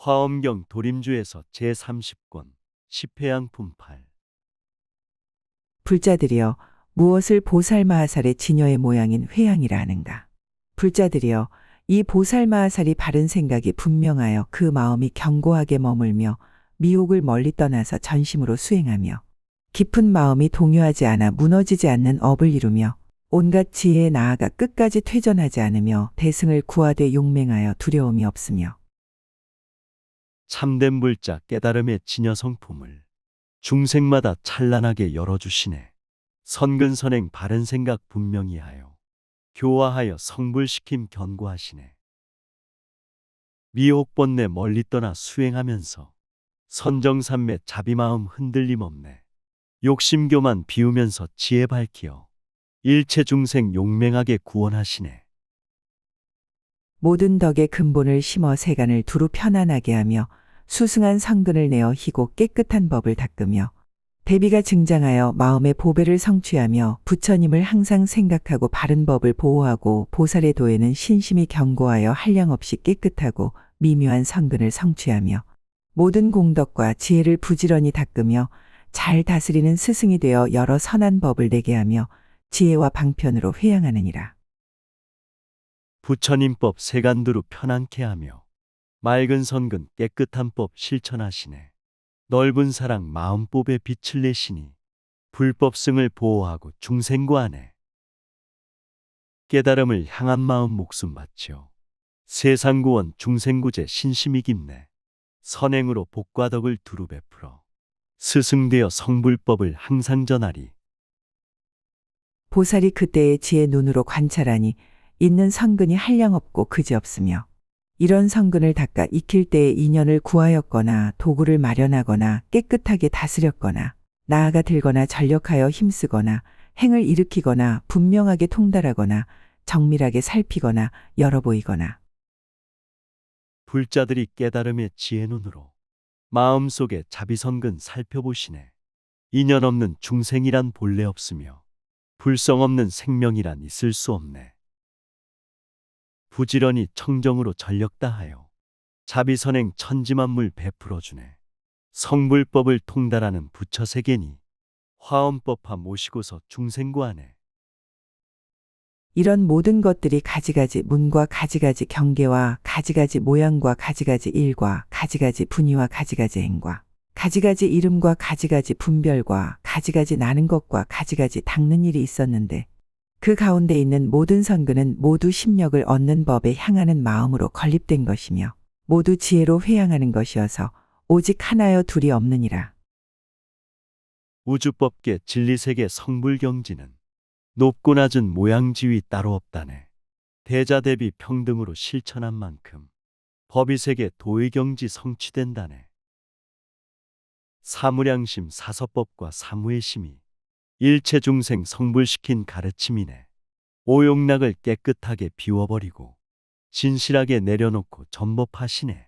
화엄경 도림주에서 제30권 십회양품 8. 불자들이여 무엇을 보살마하살의 지녀의 모양인 회양이라 하는가. 불자들이여 이 보살마하살이 바른 생각이 분명하여 그 마음이 견고하게 머물며 미혹을 멀리 떠나서 전심으로 수행하며 깊은 마음이 동요하지 않아 무너지지 않는 업을 이루며 온갖 지혜에 나아가 끝까지 퇴전하지 않으며 대승을 구하되 용맹하여 두려움이 없으며 참된 불자 깨달음의 지녀 성품을 중생마다 찬란하게 열어주시네. 선근선행 바른 생각 분명히 하여 교화하여 성불시킴 견고하시네. 미혹번뇌 멀리 떠나 수행하면서 선정삼매 자비마음 흔들림 없네. 욕심교만 비우면서 지혜 밝히어 일체 중생 용맹하게 구원하시네. 모든 덕의 근본을 심어 세간을 두루 편안하게 하며 수승한 성근을 내어 희고 깨끗한 법을 닦으며 대비가 증장하여 마음의 보배를 성취하며 부처님을 항상 생각하고 바른 법을 보호하고 보살의 도에는 신심이 견고하여 한량없이 깨끗하고 미묘한 성근을 성취하며 모든 공덕과 지혜를 부지런히 닦으며 잘 다스리는 스승이 되어 여러 선한 법을 내게 하며 지혜와 방편으로 회양하느니라. 부처님법 세간두루 편안케 하며 맑은 선근 깨끗한 법 실천하시네. 넓은 사랑 마음법에 빛을 내시니 불법승을 보호하고 중생구하네. 깨달음을 향한 마음 목숨 바치어 세상구원 중생구제 신심이 깊네. 선행으로 복과 덕을 두루 베풀어 스승되어 성불법을 항상 전하리. 보살이 그때의 지혜 눈으로 관찰하니 있는 성근이 한량없고 그지없으며 이런 성근을 닦아 익힐 때에 인연을 구하였거나 도구를 마련하거나 깨끗하게 다스렸거나 나아가 들거나 전력하여 힘쓰거나 행을 일으키거나 분명하게 통달하거나 정밀하게 살피거나 열어 보이거나 불자들이 깨달음의 지혜 눈으로 마음속에 자비선근 살펴보시네. 인연 없는 중생이란 본래 없으며 불성 없는 생명이란 있을 수 없네. 부지런히 청정으로 전력 다하여 자비선행 천지만물 베풀어 주네. 성불법을 통달하는 부처세계니 화엄법화 모시고서 중생구하네. 이런 모든 것들이 가지가지 문과 가지가지 경계와 가지가지 모양과 가지가지 일과 가지가지 분위와 가지가지 행과 가지가지 이름과 가지가지 분별과 가지가지 나는 것과 가지가지 닦는 일이 있었는데 그 가운데 있는 모든 선근은 모두 심력을 얻는 법에 향하는 마음으로 건립된 것이며 모두 지혜로 회양하는 것이어서 오직 하나여 둘이 없느니라. 우주법계 진리세계 성불경지는 높고 낮은 모양지위 따로 없다네. 대자대비 평등으로 실천한 만큼 법의세계 도의경지 성취된다네. 사무량심 사서법과 사무의 심이 일체 중생 성불시킨 가르침이네. 오용락을 깨끗하게 비워버리고 진실하게 내려놓고 전법하시네.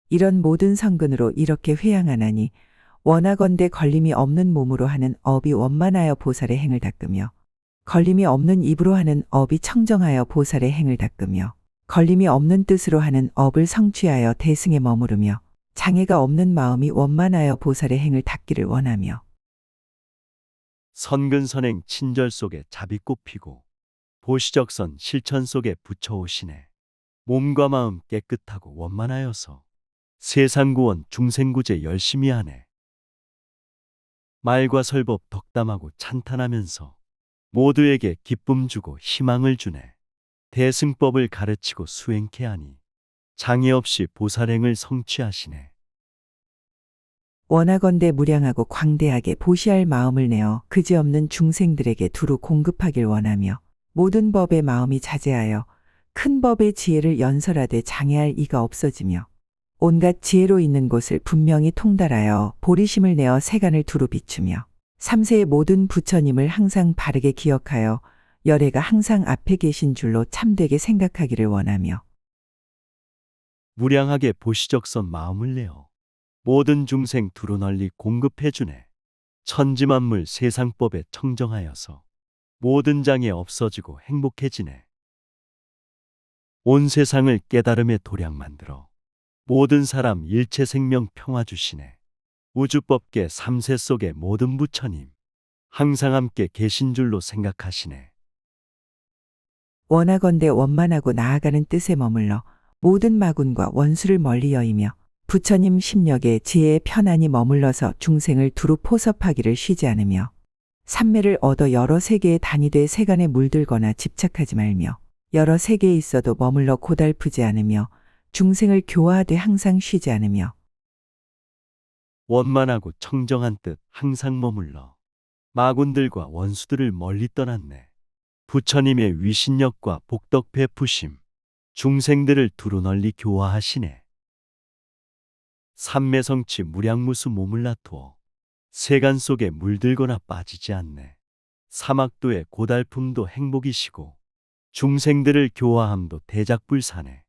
이런 모든 성근으로 이렇게 회양하나니 원하건대 걸림이 없는 몸으로 하는 업이 원만하여 보살의 행을 닦으며 걸림이 없는 입으로 하는 업이 청정하여 보살의 행을 닦으며 걸림이 없는 뜻으로 하는 업을 성취하여 대승에 머무르며 장애가 없는 마음이 원만하여 보살의 행을 닦기를 원하며 선근선행 친절 속에 자비 꽃피고 보시적선 실천 속에 붙여오시네. 몸과 마음 깨끗하고 원만하여서 세상구원 중생구제 열심히 하네. 말과 설법 덕담하고 찬탄하면서 모두에게 기쁨 주고 희망을 주네. 대승법을 가르치고 수행케 하니 장애 없이 보살행을 성취하시네. 원하건대 무량하고 광대하게 보시할 마음을 내어 그지없는 중생들에게 두루 공급하길 원하며 모든 법의 마음이 자제하여 큰 법의 지혜를 연설하되 장애할 이가 없어지며 온갖 지혜로 있는 곳을 분명히 통달하여 보리심을 내어 세간을 두루 비추며 삼세의 모든 부처님을 항상 바르게 기억하여 열애가 항상 앞에 계신 줄로 참되게 생각하기를 원하며 무량하게 보시적선 마음을 내어 모든 중생 두루 널리 공급해주네. 천지만물 세상법에 청정하여서 모든 장애 없어지고 행복해지네. 온 세상을 깨달음의 도량 만들어 모든 사람 일체 생명 평화 주시네. 우주법계 삼세 속의 모든 부처님 항상 함께 계신 줄로 생각하시네. 원하건대 원만하고 나아가는 뜻에 머물러 모든 마군과 원수를 멀리 여이며 부처님 심력에 지혜의 편안히 머물러서 중생을 두루 포섭하기를 쉬지 않으며 삼매를 얻어 여러 세계에 단위돼 세간에 물들거나 집착하지 말며 여러 세계에 있어도 머물러 고달프지 않으며 중생을 교화하되 항상 쉬지 않으며 원만하고 청정한 뜻 항상 머물러 마군들과 원수들을 멀리 떠났네. 부처님의 위신력과 복덕 베푸심 중생들을 두루 널리 교화하시네. 삼매성취 무량무수 몸을 놔두어 세간 속에 물들거나 빠지지 않네. 사막도의 고달픔도 행복이시고 중생들을 교화함도 대작불사네.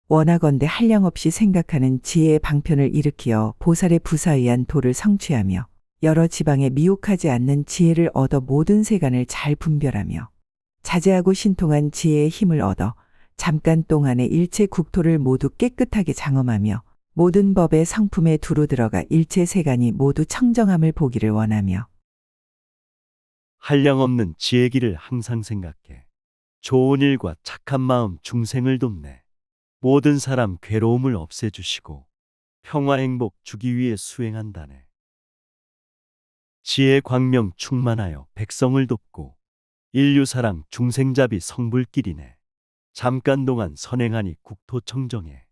원하건대 한량없이 생각하는 지혜의 방편을 일으키어 보살의 부사의한 도를 성취하며 여러 지방에 미혹하지 않는 지혜를 얻어 모든 세간을 잘 분별하며 자제하고 신통한 지혜의 힘을 얻어 잠깐 동안의 일체 국토를 모두 깨끗하게 장엄하며 모든 법의 성품에 두루 들어가 일체 세간이 모두 청정함을 보기를 원하며 한량없는 지혜 길을 항상 생각해 좋은 일과 착한 마음 중생을 돕네. 모든 사람 괴로움을 없애주시고 평화 행복 주기 위해 수행한다네. 지혜 광명 충만하여 백성을 돕고 인류사랑 중생자비 성불길이네. 잠깐 동안 선행하니 국토 청정해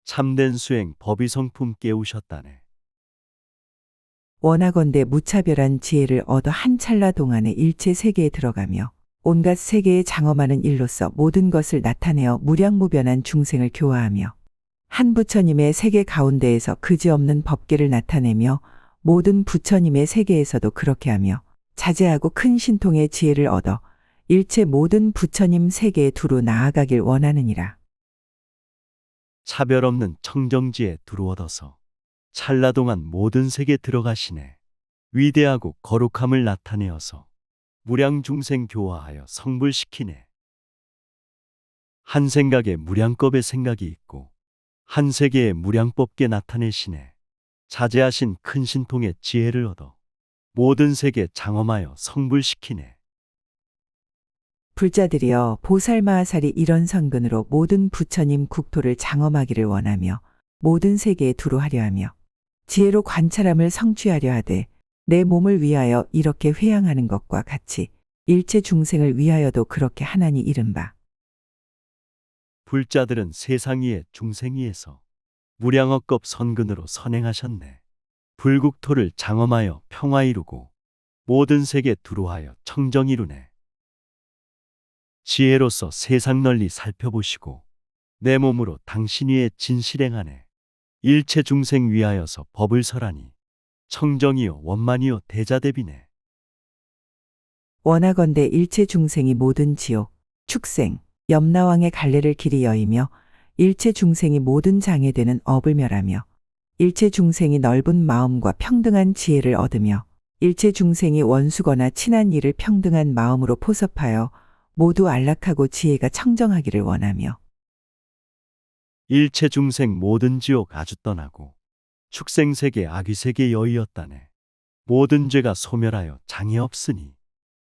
참된 수행 법의 성품 깨우셨다네. 원하건대 무차별한 지혜를 얻어 한 찰나 동안에 일체 세계에 들어가며 온갖 세계에 장엄하는 일로서 모든 것을 나타내어 무량무변한 중생을 교화하며 한 부처님의 세계 가운데에서 그지없는 법계를 나타내며 모든 부처님의 세계에서도 그렇게 하며 자제하고 큰 신통의 지혜를 얻어 일체 모든 부처님 세계에 두루 나아가길 원하느니라. 차별 없는 청정지에 두루 얻어서 찰나 동안 모든 세계 들어가시네. 위대하고 거룩함을 나타내어서 무량 중생 교화하여 성불시키네. 한 생각에 무량겁의 생각이 있고 한 세계에 무량법계 나타내시네. 자제하신 큰 신통의 지혜를 얻어 모든 세계 장엄하여 성불시키네. 불자들이여 보살마하살이 이런 성근으로 모든 부처님 국토를 장엄하기를 원하며 모든 세계에 두루 하려 하며 지혜로 관찰함을 성취하려 하되 내 몸을 위하여 이렇게 회양하는 것과 같이 일체 중생을 위하여도 그렇게 하나니 이른바. 불자들은 세상 위에 중생 위에서 무량억겁 선근으로 선행하셨네. 불국토를 장엄하여 평화 이루고 모든 세계 두루하여 청정 이루네. 지혜로서 세상 널리 살펴보시고 내 몸으로 당신 위에 진실행하네. 일체 중생 위하여서 법을 설하니 청정이요 원만이요 대자대비네. 원하건대 일체 중생이 모든 지옥, 축생, 염라왕의 갈래를 길이 여이며 일체 중생이 모든 장애되는 업을 멸하며 일체 중생이 넓은 마음과 평등한 지혜를 얻으며 일체 중생이 원수거나 친한 이를 평등한 마음으로 포섭하여 모두 안락하고 지혜가 청정하기를 원하며 일체 중생 모든 지옥 아주 떠나고 축생세계 악귀세계 여의었다네. 모든 죄가 소멸하여 장애 없으니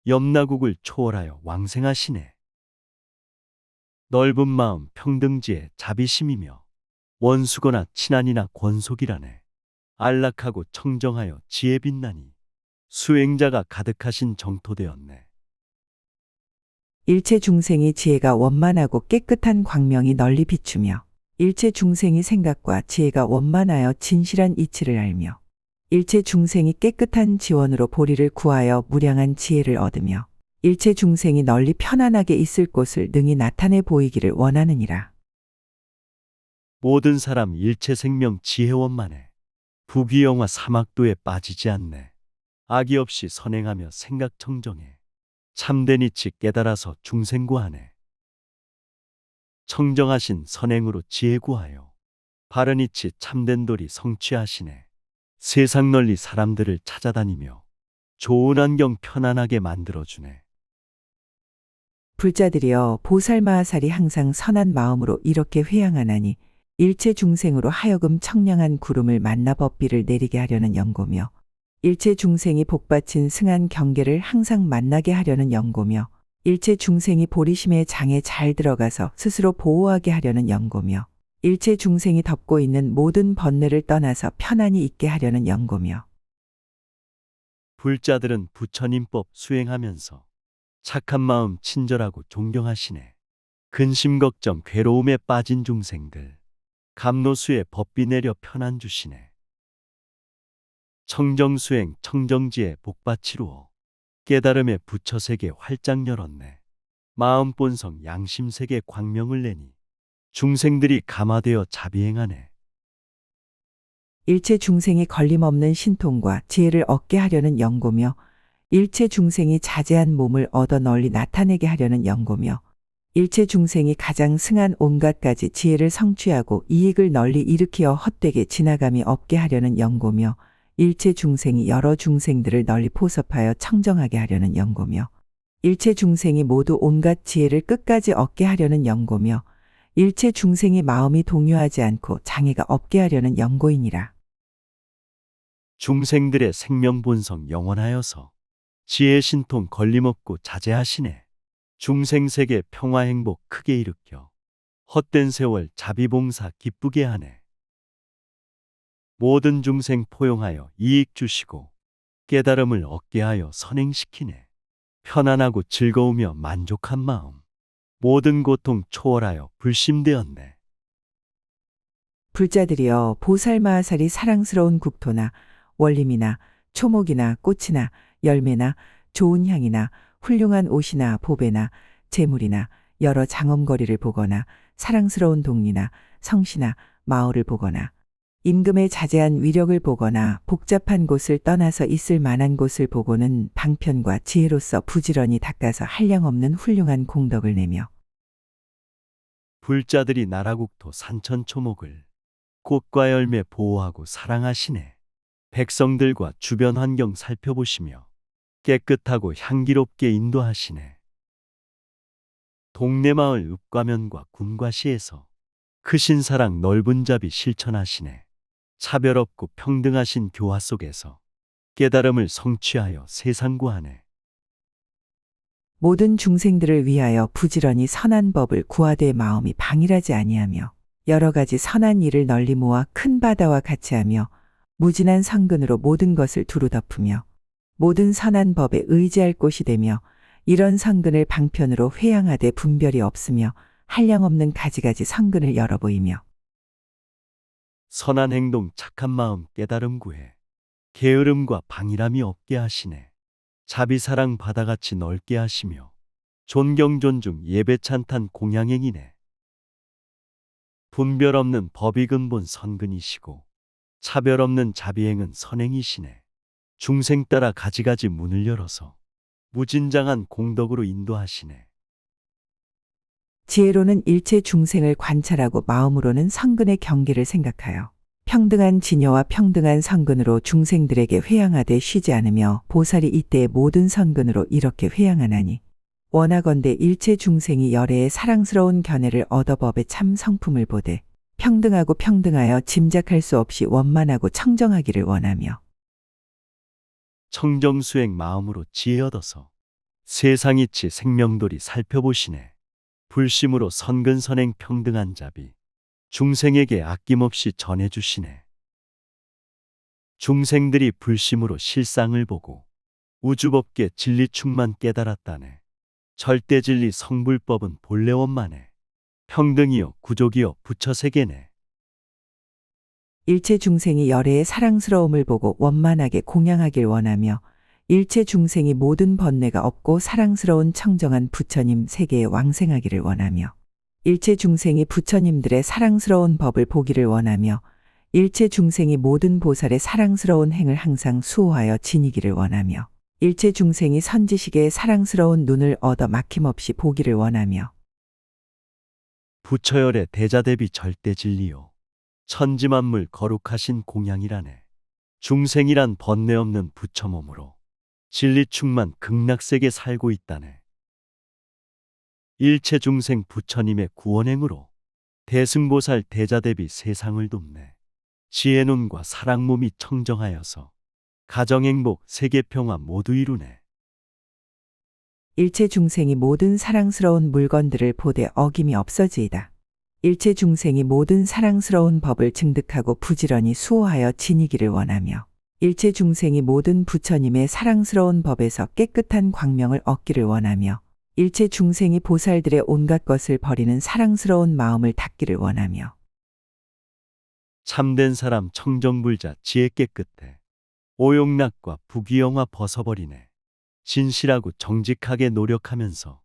염라국을 초월하여 왕생하시네. 넓은 마음 평등지에 자비심이며 원수거나 친한이나 권속이라네. 안락하고 청정하여 지혜 빛나니 수행자가 가득하신 정토되었네. 일체 중생이 지혜가 원만하고 깨끗한 광명이 널리 비추며 일체 중생이 생각과 지혜가 원만하여 진실한 이치를 알며 일체 중생이 깨끗한 지원으로 보리를 구하여 무량한 지혜를 얻으며 일체 중생이 널리 편안하게 있을 곳을 능히 나타내 보이기를 원하느니라. 모든 사람 일체 생명 지혜 원만해. 부귀영화 사막도에 빠지지 않네. 악의 없이 선행하며 생각 청정해. 참된 이치 깨달아서 중생 구하네. 청정하신 선행으로 지혜 구하여 바른 이치 참된 도리 성취하시네. 세상 널리 사람들을 찾아다니며 좋은 환경 편안하게 만들어주네. 불자들이여 보살마하살이 항상 선한 마음으로 이렇게 회양하나니 일체 중생으로 하여금 청량한 구름을 만나 법비를 내리게 하려는 연고며 일체 중생이 복받친 승한 경계를 항상 만나게 하려는 연고며 일체 중생이 보리심의 장에 잘 들어가서 스스로 보호하게 하려는 연고며 일체 중생이 덮고 있는 모든 번뇌를 떠나서 편안히 있게 하려는 연고며 불자들은 부처님법 수행하면서 착한 마음 친절하고 존경하시네. 근심 걱정 괴로움에 빠진 중생들 감노수에 법비 내려 편안 주시네. 청정수행 청정지에 복받치루어 깨달음의 부처세계 활짝 열었네. 마음본성 양심세계 광명을 내니 중생들이 감화되어 자비행하네. 일체 중생이 걸림없는 신통과 지혜를 얻게 하려는 연고며 일체 중생이 자제한 몸을 얻어 널리 나타내게 하려는 연고며 일체 중생이 가장 승한 온갖 가지 지혜를 성취하고 이익을 널리 일으키어 헛되게 지나감이 없게 하려는 연고며 일체 중생이 여러 중생들을 널리 포섭하여 청정하게 하려는 연고며 일체 중생이 모두 온갖 지혜를 끝까지 얻게 하려는 연고며 일체 중생이 마음이 동요하지 않고 장애가 없게 하려는 연고이니라. 중생들의 생명본성 영원하여서 지혜 신통 걸림없고 자제하시네. 중생세계 평화행복 크게 일으켜 헛된 세월 자비봉사 기쁘게 하네. 모든 중생 포용하여 이익 주시고 깨달음을 얻게 하여 선행시키네. 편안하고 즐거우며 만족한 마음 모든 고통 초월하여 불심되었네. 불자들이여 보살마하살이 사랑스러운 국토나 원림이나 초목이나 꽃이나 열매나 좋은 향이나 훌륭한 옷이나 보배나 재물이나 여러 장엄거리를 보거나 사랑스러운 동리나 성시나 마을을 보거나 임금의 자제한 위력을 보거나 복잡한 곳을 떠나서 있을 만한 곳을 보고는 방편과 지혜로서 부지런히 닦아서 한량없는 훌륭한 공덕을 내며 불자들이 나라국토 산천초목을 꽃과 열매 보호하고 사랑하시네. 백성들과 주변 환경 살펴보시며 깨끗하고 향기롭게 인도하시네. 동네 마을 읍과면과 군과 시에서 크신 사랑 넓은 자비 실천하시네. 차별 없고 평등하신 교화 속에서 깨달음을 성취하여 세상 구하네. 모든 중생들을 위하여 부지런히 선한 법을 구하되 마음이 방일하지 아니하며 여러 가지 선한 일을 널리 모아 큰 바다와 같이 하며 무진한 성근으로 모든 것을 두루 덮으며 모든 선한 법에 의지할 곳이 되며 이런 성근을 방편으로 회양하되 분별이 없으며 한량없는 가지가지 성근을 열어 보이며 선한 행동 착한 마음 깨달음 구해 게으름과 방일함이 없게 하시네. 자비사랑 바다같이 넓게 하시며 존경 존중 예배 찬탄 공양행이네. 분별 없는 법이 근본 선근이시고 차별 없는 자비행은 선행이시네. 중생 따라 가지가지 문을 열어서 무진장한 공덕으로 인도하시네. 지혜로는 일체 중생을 관찰하고 마음으로는 성근의 경계를 생각하여 평등한 진여와 평등한 성근으로 중생들에게 회양하되 쉬지 않으며 보살이 이때의 모든 성근으로 이렇게 회양하나니 원하건대 일체 중생이 열애의 사랑스러운 견해를 얻어 법의 참 성품을 보되 평등하고 평등하여 짐작할 수 없이 원만하고 청정하기를 원하며 청정수행 마음으로 지혜 얻어서 세상이치 생명돌이 살펴보시네. 불심으로 선근선행 평등한 자비 중생에게 아낌없이 전해주시네. 중생들이 불심으로 실상을 보고 우주법계 진리충만 깨달았다네. 절대진리 성불법은 본래 원만해. 평등이요 구족이요 부처세계네. 일체 중생이 열애의 사랑스러움을 보고 원만하게 공양하길 원하며 일체 중생이 모든 번뇌가 없고 사랑스러운 청정한 부처님 세계에 왕생하기를 원하며 일체 중생이 부처님들의 사랑스러운 법을 보기를 원하며 일체 중생이 모든 보살의 사랑스러운 행을 항상 수호하여 지니기를 원하며 일체 중생이 선지식의 사랑스러운 눈을 얻어 막힘없이 보기를 원하며 부처열의 대자대비 절대진리요 천지만물 거룩하신 공양이라네. 중생이란 번뇌 없는 부처 몸으로 진리충만 극락세계 살고 있다네. 일체 중생 부처님의 구원행으로 대승보살 대자 대비 세상을 돕네. 지혜 눈과 사랑 몸이 청정하여서 가정행복 세계평화 모두 이루네. 일체 중생이 모든 사랑스러운 물건들을 보되 어김이 없어지이다. 일체 중생이 모든 사랑스러운 법을 증득하고 부지런히 수호하여 지니기를 원하며 일체 중생이 모든 부처님의 사랑스러운 법에서 깨끗한 광명을 얻기를 원하며 일체 중생이 보살들의 온갖 것을 버리는 사랑스러운 마음을 닦기를 원하며 참된 사람 청정불자 지혜 깨끗해. 오용락과 부귀영화 벗어버리네. 진실하고 정직하게 노력하면서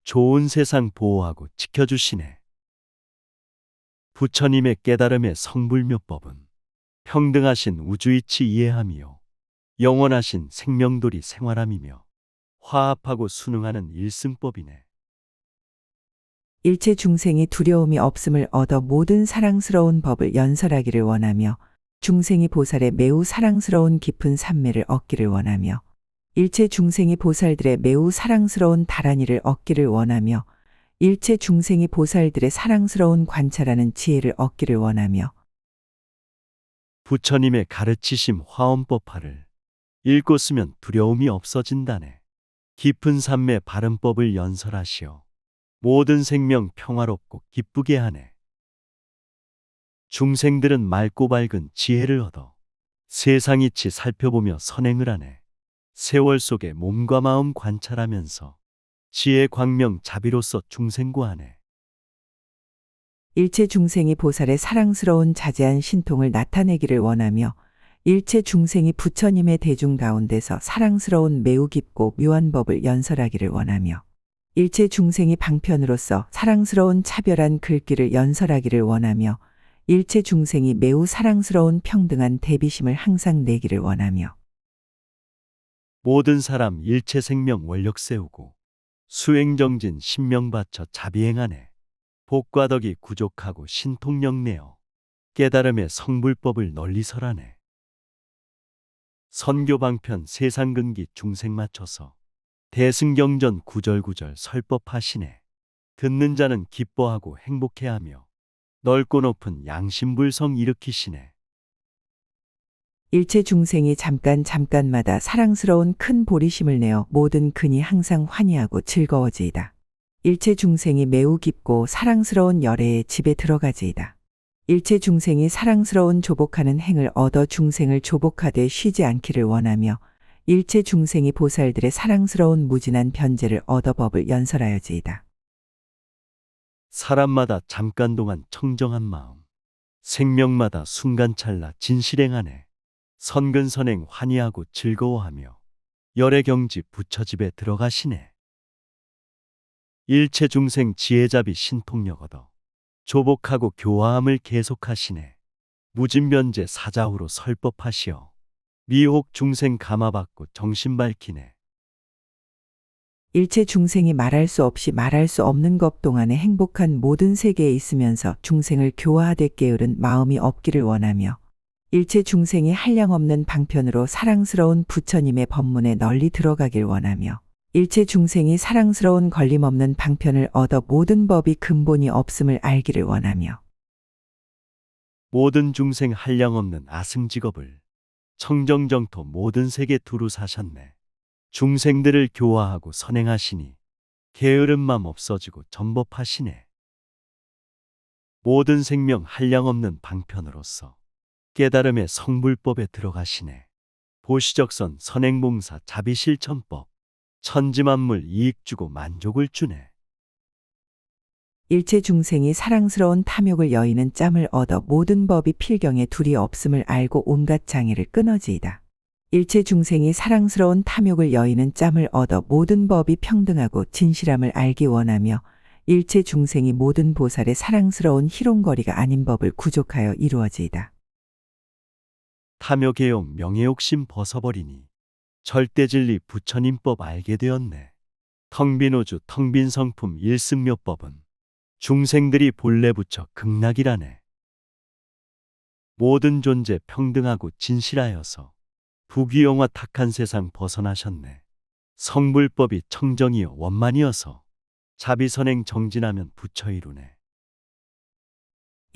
좋은 세상 보호하고 지켜주시네. 부처님의 깨달음의 성불묘법은 평등하신 우주이치 이해함이요 영원하신 생명도리 생활함이며 화합하고 순응하는 일승법이네. 일체 중생이 두려움이 없음을 얻어 모든 사랑스러운 법을 연설하기를 원하며 중생이 보살의 매우 사랑스러운 깊은 산매를 얻기를 원하며 일체 중생이 보살들의 매우 사랑스러운 다란이를 얻기를 원하며 일체 중생이 보살들의 사랑스러운 관찰하는 지혜를 얻기를 원하며 부처님의 가르치심 화엄법화를 읽고 쓰면 두려움이 없어진다네. 깊은 산매 바른법을 연설하시어 모든 생명 평화롭고 기쁘게 하네. 중생들은 맑고 밝은 지혜를 얻어 세상 이치 살펴보며 선행을 하네. 세월 속에 몸과 마음 관찰하면서 지혜 광명 자비로서 중생고하네. 일체 중생이 보살의 사랑스러운 자제한 신통을 나타내기를 원하며 일체 중생이 부처님의 대중 가운데서 사랑스러운 매우 깊고 묘한 법을 연설하기를 원하며 일체 중생이 방편으로서 사랑스러운 차별한 글귀를 연설하기를 원하며 일체 중생이 매우 사랑스러운 평등한 대비심을 항상 내기를 원하며 모든 사람 일체 생명 원력 세우고 수행정진 신명 바쳐 자비행하네. 복과 덕이 구족하고 신통력 내어 깨달음의 성불법을 널리 설하네. 선교 방편 세상 근기 중생 맞춰서 대승경전 구절구절 설법하시네. 듣는 자는 기뻐하고 행복해하며 넓고 높은 양심불성 일으키시네. 일체 중생이 잠깐마다 사랑스러운 큰 보리심을 내어 모든 근이 항상 환희하고 즐거워지이다. 일체 중생이 매우 깊고 사랑스러운 열애의 집에 들어가지이다. 일체 중생이 사랑스러운 조복하는 행을 얻어 중생을 조복하되 쉬지 않기를 원하며 일체 중생이 보살들의 사랑스러운 무진한 변제를 얻어 법을 연설하여지이다. 사람마다 잠깐 동안 청정한 마음, 생명마다 순간찰나 진실행하네. 선근선행 환희하고 즐거워하며 열애경지 부처집에 들어가시네. 일체 중생 지혜자비 신통력 얻어 조복하고 교화함을 계속하시네. 무진변제 사자후로 설법하시어 미혹 중생 감화받고 정신 밝히네. 일체 중생이 말할 수 없이 말할 수 없는 것 동안에 행복한 모든 세계에 있으면서 중생을 교화하되 깨우른 마음이 없기를 원하며 일체 중생이 한량없는 방편으로 사랑스러운 부처님의 법문에 널리 들어가길 원하며 일체 중생이 사랑스러운 걸림없는 방편을 얻어 모든 법이 근본이 없음을 알기를 원하며 모든 중생 한량없는 아승직업을 청정정토 모든 세계 두루 사셨네. 중생들을 교화하고 선행하시니 게으른 맘 없어지고 전법하시네. 모든 생명 한량없는 방편으로서 깨달음의 성불법에 들어가시네. 보시적선 선행봉사 자비실천법 천지만물 이익 주고 만족을 주네. 일체 중생이 사랑스러운 탐욕을 여의는 짬을 얻어 모든 법이 필경에 둘이 없음을 알고 온갖 장애를 끊어지이다. 일체 중생이 사랑스러운 탐욕을 여의는 짬을 얻어 모든 법이 평등하고 진실함을 알기 원하며 일체 중생이 모든 보살의 사랑스러운 희롱거리가 아닌 법을 구족하여 이루어지이다. 탐욕개용 명예욕심 벗어버리니 절대진리 부처님법 알게 되었네. 텅빈 우주 텅빈 성품 일승묘법은 중생들이 본래 부처 극락이라네. 모든 존재 평등하고 진실하여서 부귀영화 탁한 세상 벗어나셨네. 성불법이 청정이요 원만이어서 자비선행 정진하면 부처 이루네.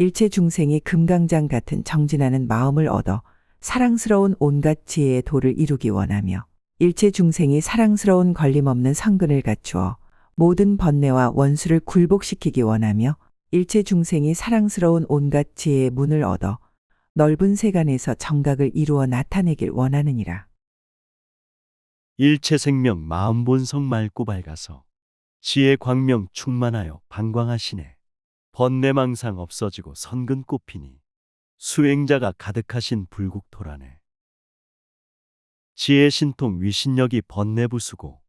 일체 중생이 금강장 같은 정진하는 마음을 얻어 사랑스러운 온갖 지혜의 도를 이루기 원하며 일체 중생이 사랑스러운 걸림없는 성근을 갖추어 모든 번뇌와 원수를 굴복시키기 원하며 일체 중생이 사랑스러운 온갖 지혜의 문을 얻어 넓은 세간에서 정각을 이루어 나타내길 원하느니라. 일체 생명 마음 본성 맑고 밝아서 지혜 광명 충만하여 방광하시네. 번뇌망상 없어지고 선근 꽃피니 수행자가 가득하신 불국토라네. 지혜 신통 위신력이 번뇌 부수고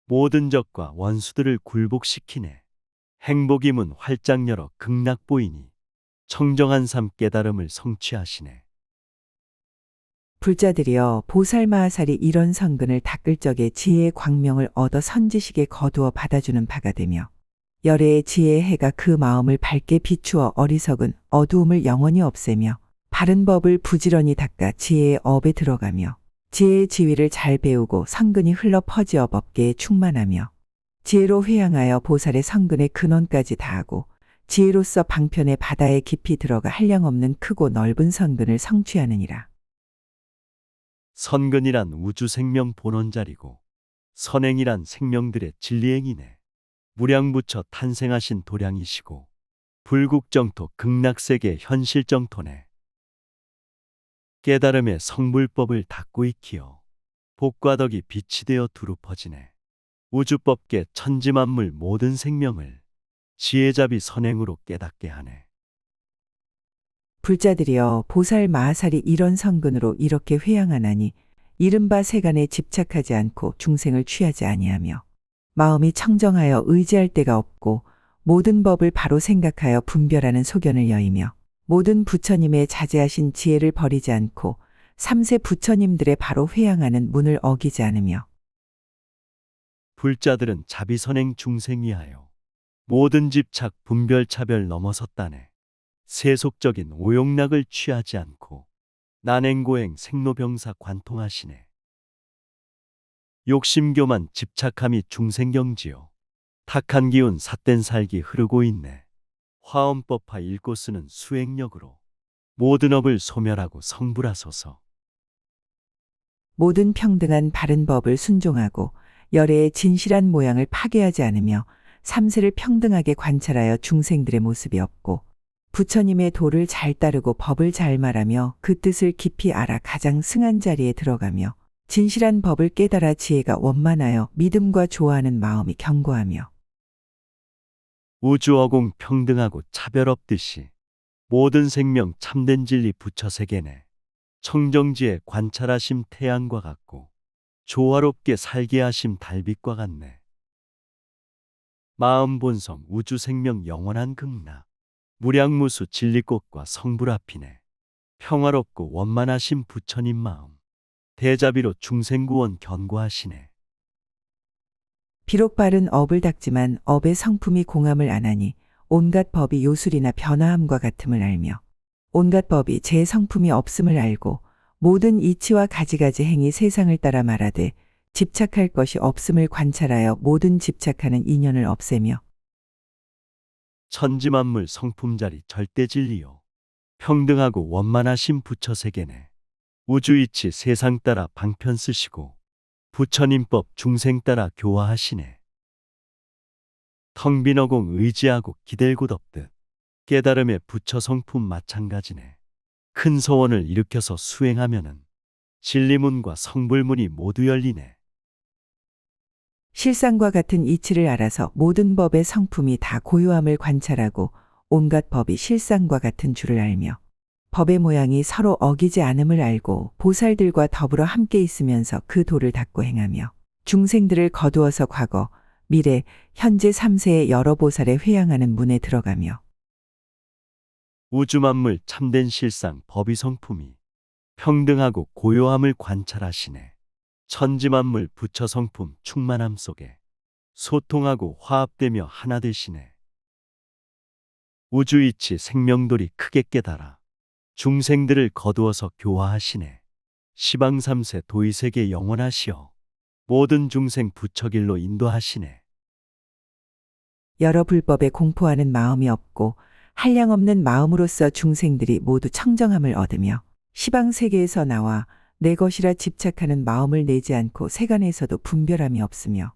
모든 적과 원수들을 굴복시키네. 행복이 문 활짝 열어 극락 보이니 청정한 삶 깨달음을 성취하시네. 불자들이여 보살마하살이 이런 성근을 닦을 적에 지혜의 광명을 얻어 선지식에 거두어 받아주는 바가 되며 열애의 지혜의 해가 그 마음을 밝게 비추어 어리석은 어두움을 영원히 없애며 바른 법을 부지런히 닦아 지혜의 업에 들어가며 지혜의 지위를 잘 배우고 성근이 흘러 퍼지어 법계에 충만하며 지혜로 회양하여 보살의 성근의 근원까지 다하고 지혜로서 방편의 바다에 깊이 들어가 한량없는 크고 넓은 성근을 성취하느니라. 선근이란 우주 생명 본원자리고 선행이란 생명들의 진리행이네. 무량부처 탄생하신 도량이시고 불국정토 극락세계 현실정토네. 깨달음의 성불법을 닦고 익히어 복과 덕이 빛이 되어 두루 퍼지네. 우주법계 천지만물 모든 생명을 지혜자비 선행으로 깨닫게 하네. 불자들이여 보살 마하살이 이런 성근으로 이렇게 회양하나니 이른바 세간에 집착하지 않고 중생을 취하지 아니하며 마음이 청정하여 의지할 데가 없고 모든 법을 바로 생각하여 분별하는 소견을 여이며 모든 부처님의 자제하신 지혜를 버리지 않고 삼세 부처님들의 바로 회양하는 문을 어기지 않으며 불자들은 자비선행 중생 위하여 모든 집착 분별 차별 넘어섰다네. 세속적인 오용락을 취하지 않고 난행고행 생로병사 관통하시네. 욕심교만 집착함이 중생경지요. 탁한 기운 삿된 살기 흐르고 있네. 화엄법화 읽고 쓰는 수행력으로 모든 업을 소멸하고 성불하소서. 모든 평등한 바른 법을 순종하고 열애의 진실한 모양을 파괴하지 않으며 삼세를 평등하게 관찰하여 중생들의 모습이 없고 부처님의 도를 잘 따르고 법을 잘 말하며 그 뜻을 깊이 알아 가장 승한 자리에 들어가며 진실한 법을 깨달아 지혜가 원만하여 믿음과 좋아하는 마음이 견고하며 우주어공 평등하고 차별 없듯이 모든 생명 참된 진리 부처 세계네. 청정지에 관찰하심 태양과 같고 조화롭게 살게 하심 달빛과 같네. 마음 본성 우주 생명 영원한 극락 무량무수 진리꽃과 성불 앞이네. 평화롭고 원만하신 부처님 마음 대자비로 중생구원 견고하시네. 비록 바른 업을 닦지만 업의 성품이 공함을 안 하니 온갖 법이 요술이나 변화함과 같음을 알며 온갖 법이 제 성품이 없음을 알고 모든 이치와 가지가지 행이 세상을 따라 말하되 집착할 것이 없음을 관찰하여 모든 집착하는 인연을 없애며 천지만물 성품자리 절대진리요 평등하고 원만하신 부처 세계네. 우주이치 세상 따라 방편 쓰시고 부처님법 중생 따라 교화하시네. 텅 빈 어공 의지하고 기댈 곳 없듯 깨달음의 부처 성품 마찬가지네. 큰 소원을 일으켜서 수행하면은 진리문과 성불문이 모두 열리네. 실상과 같은 이치를 알아서 모든 법의 성품이 다 고요함을 관찰하고 온갖 법이 실상과 같은 줄을 알며 법의 모양이 서로 어기지 않음을 알고 보살들과 더불어 함께 있으면서 그 도를 닦고 행하며 중생들을 거두어서 과거, 미래, 현재 삼세의 여러 보살에 회양하는 문에 들어가며 우주만물 참된 실상 법의 성품이 평등하고 고요함을 관찰하시네. 천지만물 부처 성품 충만함 속에 소통하고 화합되며 하나 되시네. 우주이치 생명돌이 크게 깨달아 중생들을 거두어서 교화하시네. 시방삼세 도의세계 영원하시어 모든 중생 부처길로 인도하시네. 여러 불법에 공포하는 마음이 없고 한량없는 마음으로써 중생들이 모두 청정함을 얻으며 시방 세계에서 나와 내 것이라 집착하는 마음을 내지 않고 세간에서도 분별함이 없으며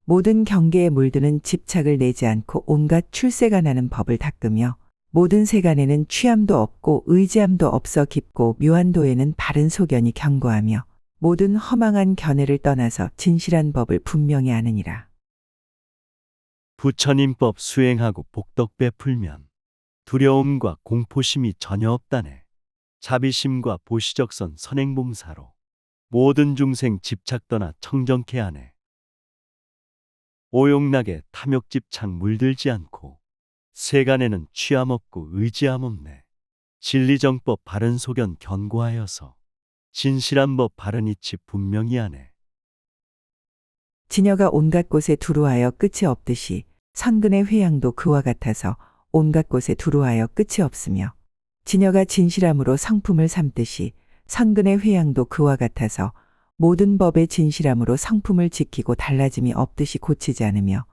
모든 경계에 물드는 집착을 내지 않고 온갖 출세가 나는 법을 닦으며 모든 세간에는 취함도 없고 의지함도 없어 깊고 묘한 도에는 바른 소견이 견고하며 모든 허망한 견해를 떠나서 진실한 법을 분명히 아느니라. 부처님법 수행하고 복덕 베풀면 두려움과 공포심이 전혀 없다네. 자비심과 보시적선 선행봉사로 모든 중생 집착 떠나 청정케 하네. 오용락에 탐욕집착 물들지 않고 세간에는 취함 없고 의지함 없네. 진리정법 바른 소견 견고하여서 진실한 법 바른 이치 분명히 하네. 지녀가 온갖 곳에 두루하여 끝이 없듯이 선근의 회양도 그와 같아서 온갖 곳에 두루하여 끝이 없으며 지녀가 진실함으로 성품을 삼듯이 선근의 회양도 그와 같아서 모든 법의 진실함으로 성품을 지키고 달라짐이 없듯이 고치지 않으며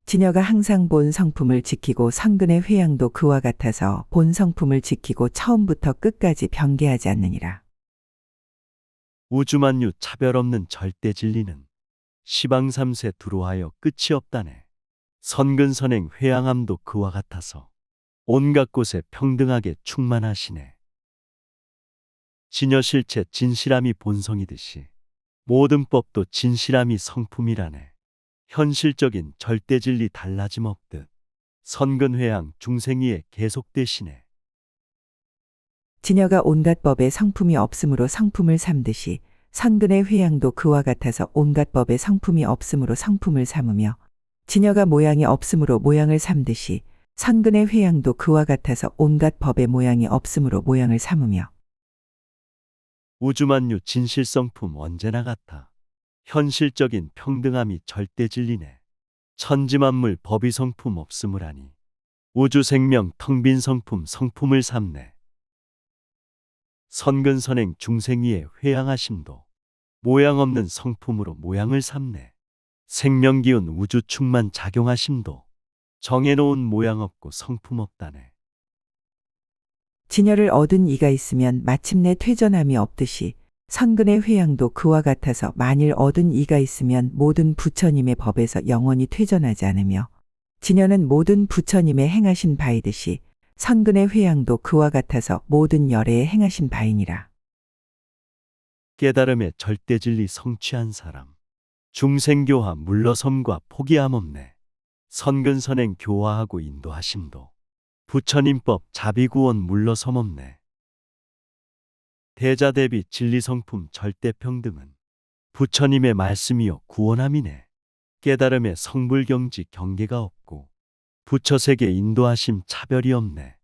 지녀가 항상 본 성품을 지키고 선근의 회양도 그와 같아서 본 성품을 지키고 처음부터 끝까지 변개하지 않느니라. 우주만유 차별 없는 절대 진리는 시방삼세 두루하여 끝이 없다네. 선근선행 회양함도 그와 같아서 온갖 곳에 평등하게 충만하시네. 진여실체 진실함이 본성이듯이 모든 법도 진실함이 성품이라네. 현실적인 절대진리 달라짐 없듯 선근회양 중생위에 계속되시네. 지녀가 온갖 법에 성품이 없으므로 성품을 삼듯이 선근의 회양도 그와 같아서 온갖 법에 성품이 없으므로 성품을 삼으며 지녀가 모양이 없으므로 모양을 삼듯이 선근의 회양도 그와 같아서 온갖 법의 모양이 없으므로 모양을 삼으며 우주만유 진실성품 언제나 같아 현실적인 평등함이 절대진리네. 천지만물 법이 성품 없음을 하니 우주생명 텅빈 성품 성품을 삼네. 선근선행 중생위에 회양하심도 모양 없는 성품으로 모양을 삼네. 생명기운 우주 충만 작용하심도 정해놓은 모양 없고 성품 없다네. 진여를 얻은 이가 있으면 마침내 퇴전함이 없듯이 선근의 회양도 그와 같아서 만일 얻은 이가 있으면 모든 부처님의 법에서 영원히 퇴전하지 않으며 진여는 모든 부처님의 행하신 바이듯이 선근의 회양도 그와 같아서 모든 열애에 행하신 바이니라. 깨달음의 절대진리 성취한 사람 중생교화 물러섬과 포기함 없네. 선근선행 교화하고 인도하심도 부처님법 자비구원 물러섬 없네. 대자대비 진리성품 절대평등은 부처님의 말씀이요 구원함이네. 깨달음의 성불경지 경계가 없고 부처세계 인도하심 차별이 없네.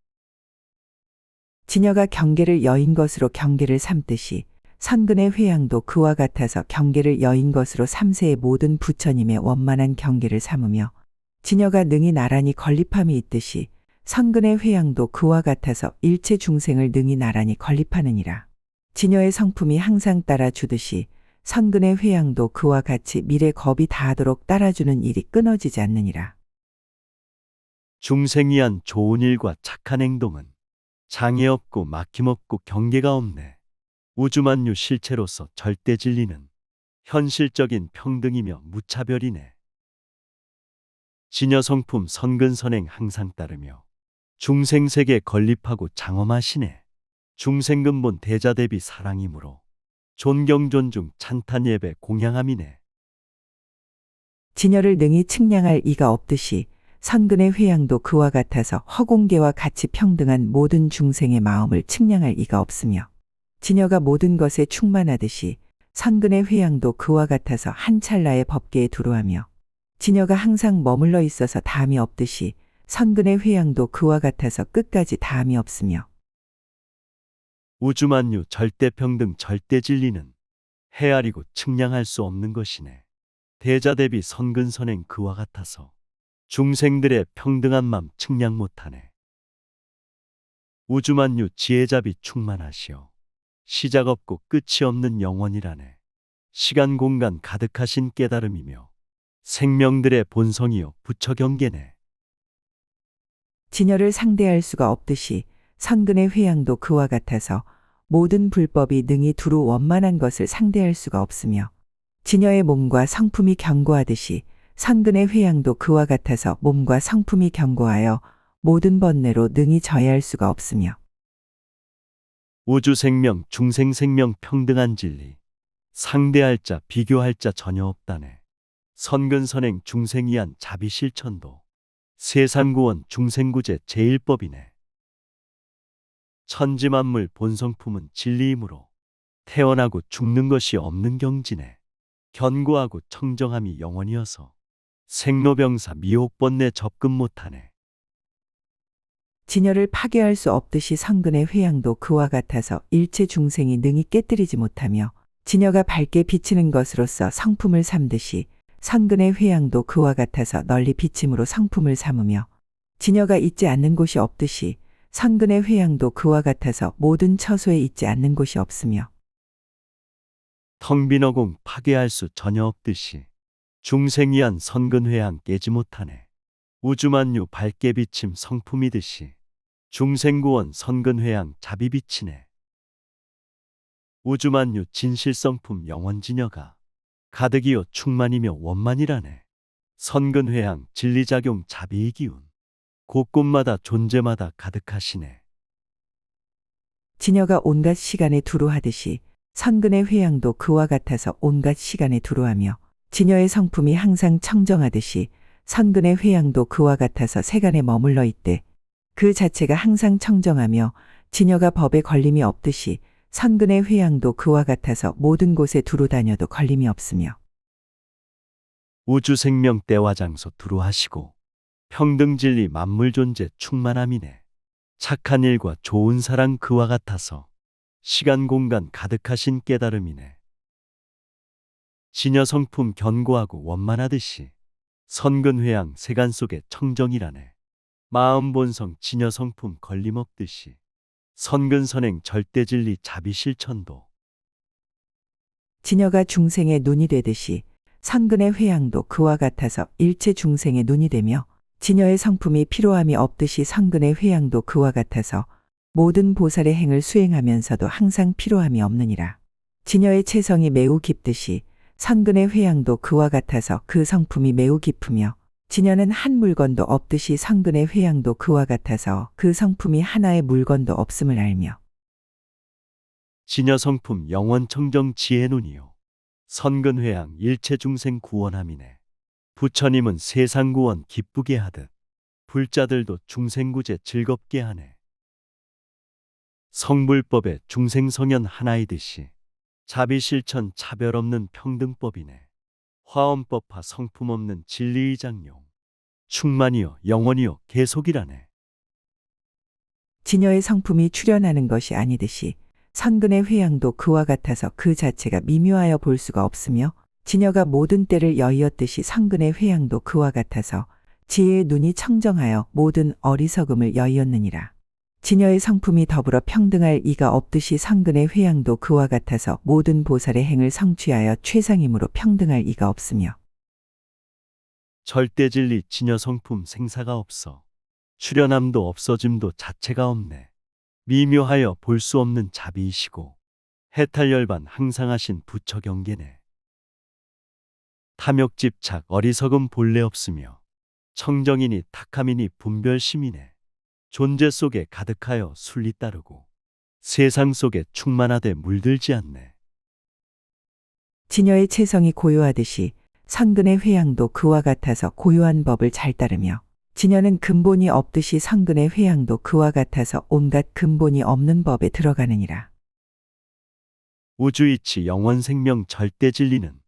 진여가 경계를 여인 것으로 경계를 삼듯이 선근의 회양도 그와 같아서 경계를 여인 것으로 삼세의 모든 부처님의 원만한 경계를 삼으며 진여가 능히 나란히 건립함이 있듯이 선근의 회양도 그와 같아서 일체 중생을 능히 나란히 건립하느니라. 진여의 성품이 항상 따라주듯이 선근의 회양도 그와 같이 미래 겁이 다하도록 따라주는 일이 끊어지지 않느니라. 중생이한 좋은 일과 착한 행동은 장애 없고 막힘 없고 경계가 없네. 우주만유 실체로서 절대진리는 현실적인 평등이며 무차별이네. 진여성품 선근선행 항상 따르며 중생세계 건립하고 장엄하시네. 중생근본 대자대비 사랑이므로 존경존중 찬탄예배 공양함이네. 진여를 능히 측량할 이가 없듯이 선근의 회양도 그와 같아서 허공계와 같이 평등한 모든 중생의 마음을 측량할 이가 없으며 진여가 모든 것에 충만하듯이 선근의 회양도 그와 같아서 한 찰나의 법계에 두루하며 진여가 항상 머물러 있어서 다함이 없듯이 선근의 회양도 그와 같아서 끝까지 다함이 없으며 우주만유 절대평등 절대진리는 헤아리고 측량할 수 없는 것이네. 대자대비 선근선행 그와 같아서 중생들의 평등한 맘 측량 못하네. 우주만유 지혜자비 충만하시오. 시작 없고 끝이 없는 영원이라네. 시간 공간 가득하신 깨달음이며 생명들의 본성이요 부처경계네. 진여를 상대할 수가 없듯이 선근의 회양도 그와 같아서 모든 불법이 능히 두루 원만한 것을 상대할 수가 없으며 진여의 몸과 성품이 견고하듯이 선근의 회양도 그와 같아서 몸과 성품이 견고하여 모든 번뇌로 능히 저해할 수가 없으며 우주 생명, 중생 생명 평등한 진리. 상대할 자, 비교할 자 전혀 없다네. 선근선행 중생이한 자비실천도. 세상구원 중생구제 제일법이네. 천지만물 본성품은 진리이므로 태어나고 죽는 것이 없는 경지네. 견고하고 청정함이 영원이어서 생로병사 미혹번뇌 접근 못하네. 진여를 파괴할 수 없듯이 선근의 회양도 그와 같아서 일체 중생이 능히 깨뜨리지 못하며 진여가 밝게 비치는 것으로서 성품을 삼듯이 선근의 회양도 그와 같아서 널리 비침으로 성품을 삼으며 진여가 있지 않는 곳이 없듯이 선근의 회양도 그와 같아서 모든 처소에 있지 않는 곳이 없으며 텅 빈 어공 파괴할 수 전혀 없듯이 중생이한 선근회양 깨지 못하네. 우주만유 밝게 비침 성품이듯이 중생구원 선근회양 자비 비치네. 우주만유 진실성품 영원진여가 가득이요 충만이며 원만이라네. 선근회양 진리작용 자비의 기운 곳곳마다 존재마다 가득하시네. 진여가 온갖 시간에 두루하듯이 선근의 회양도 그와 같아서 온갖 시간에 두루하며 진여의 성품이 항상 청정하듯이 선근의 회양도 그와 같아서 세간에 머물러 있되 그 자체가 항상 청정하며 진여가 법에 걸림이 없듯이 선근의 회양도 그와 같아서 모든 곳에 두루 다녀도 걸림이 없으며 우주 생명 때와 장소 두루하시고 평등 진리 만물 존재 충만함이네. 착한 일과 좋은 사랑 그와 같아서 시간 공간 가득하신 깨달음이네. 진여 성품 견고하고 원만하듯이 선근회양 세간 속의 청정이라네. 마음 본성 진여 성품 걸림없듯이 선근선행 절대진리 자비실천도. 진여가 중생의 눈이 되듯이 선근의 회양도 그와 같아서 일체 중생의 눈이 되며 진여의 성품이 피로함이 없듯이 선근의 회양도 그와 같아서 모든 보살의 행을 수행하면서도 항상 피로함이 없느니라. 진여의 체성이 매우 깊듯이 선근의 회양도 그와 같아서 그 성품이 매우 깊으며 진여는 한 물건도 없듯이 선근의 회양도 그와 같아서 그 성품이 하나의 물건도 없음을 알며 진여 성품 영원 청정 지혜 눈이요 선근회양 일체 중생 구원함이네. 부처님은 세상 구원 기쁘게 하듯 불자들도 중생구제 즐겁게 하네. 성불법의 중생성현 하나이듯이 자비실천 차별 없는 평등법이네. 화엄법화 성품 없는 진리의 장용 충만이요 영원이요 계속이라네. 진여의 성품이 출현하는 것이 아니듯이 선근의 회양도 그와 같아서 그 자체가 미묘하여 볼 수가 없으며 진여가 모든 때를 여의었듯이 선근의 회양도 그와 같아서 지혜의 눈이 청정하여 모든 어리석음을 여의었느니라. 진여의 성품이 더불어 평등할 이가 없듯이 선근의 회양도 그와 같아서 모든 보살의 행을 성취하여 최상임으로 평등할 이가 없으며 절대진리 진여 성품 생사가 없어 출현함도 없어짐도 자체가 없네. 미묘하여 볼 수 없는 자비이시고 해탈열반 항상하신 부처 경계네. 탐욕 집착 어리석음 본래 없으며 청정이니 탁함이니 분별심이네. 존재 속에 가득하여 순리 따르고 세상 속에 충만하되 물들지 않네. 진여의 체성이 고요하듯이 선근의 회양도 그와 같아서 고요한 법을 잘 따르며 진여는 근본이 없듯이 선근의 회양도 그와 같아서 온갖 근본이 없는 법에 들어가느니라. 우주이치 영원생명 절대진리는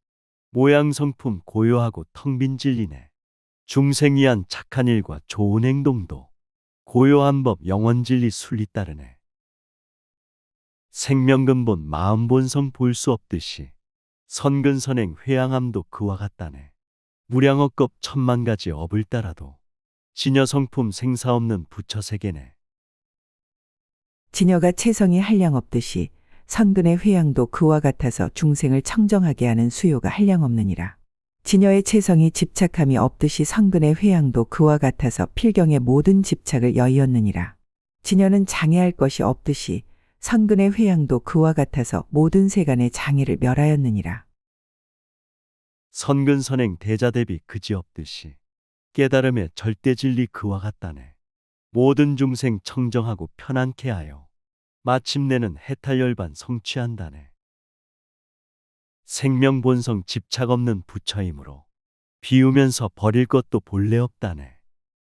모양성품 고요하고 텅 빈 진리네. 중생이한 착한 일과 좋은 행동도 고요한 법 영원진리 순리 따르네. 생명근본 마음본성 볼 수 없듯이 선근선행 회양함도 그와 같다네. 무량억겁 천만가지 업을 따라도 진여성품 생사 없는 부처세계네. 진여가 체성이 한량없듯이 선근의 회양도 그와 같아서 중생을 청정하게 하는 수요가 한량없느니라. 지녀의 체성이 집착함이 없듯이 성근의 회양도 그와 같아서 필경의 모든 집착을 여의었느니라. 지녀는 장애할 것이 없듯이 성근의 회양도 그와 같아서 모든 세간의 장애를 멸하였느니라. 선근선행 대자대비 그지없듯이 깨달음의 절대 진리 그와 같다네. 모든 중생 청정하고 편안케 하여 마침내는 해탈열반 성취한다네. 생명본성 집착 없는 부처이므로 비우면서 버릴 것도 본래 없다네.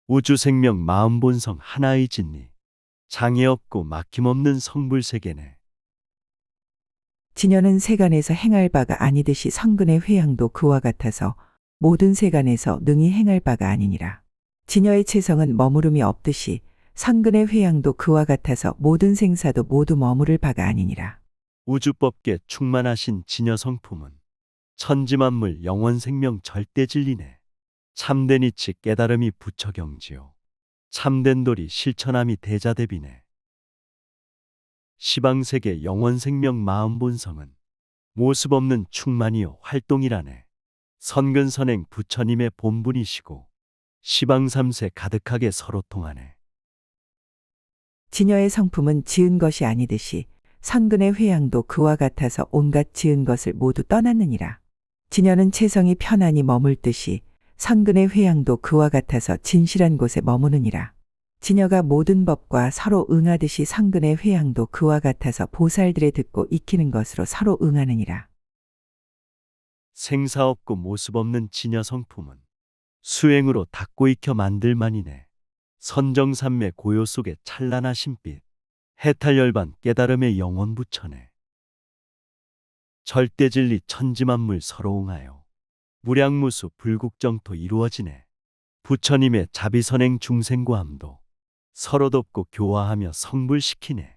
우주생명 마음본성 하나의 진리 장애 없고 막힘없는 성불세계네. 지녀는 세간에서 행할 바가 아니듯이 성근의 회양도 그와 같아서 모든 세간에서 능히 행할 바가 아니니라. 지녀의 체성은 머무름이 없듯이 성근의 회양도 그와 같아서 모든 생사도 모두 머무를 바가 아니니라. 우주법계 충만하신 진여 성품은 천지만물 영원생명 절대진리네. 참된 이치 깨달음이 부처경지요. 참된 도리 실천함이 대자대비네. 시방세계 영원생명 마음본성은 모습 없는 충만이요 활동이라네. 선근선행 부처님의 본분이시고 시방삼세 가득하게 서로 통하네. 지녀의 성품은 지은 것이 아니듯이 성근의 회양도 그와 같아서 온갖 지은 것을 모두 떠났느니라. 지녀는 체성이 편안히 머물 듯이 성근의 회양도 그와 같아서 진실한 곳에 머무느니라. 지녀가 모든 법과 서로 응하듯이 성근의 회양도 그와 같아서 보살들의 듣고 익히는 것으로 서로 응하느니라. 생사 없고 모습 없는 진여 성품은 수행으로 닦고 익혀 만들만이네. 선정산매 고요 속에 찬란하신 빛 해탈열반 깨달음의 영원 부처네. 절대진리 천지만물 서로 옹하여 무량무수 불국정토 이루어지네. 부처님의 자비선행 중생고함도 서로 돕고 교화하며 성불시키네.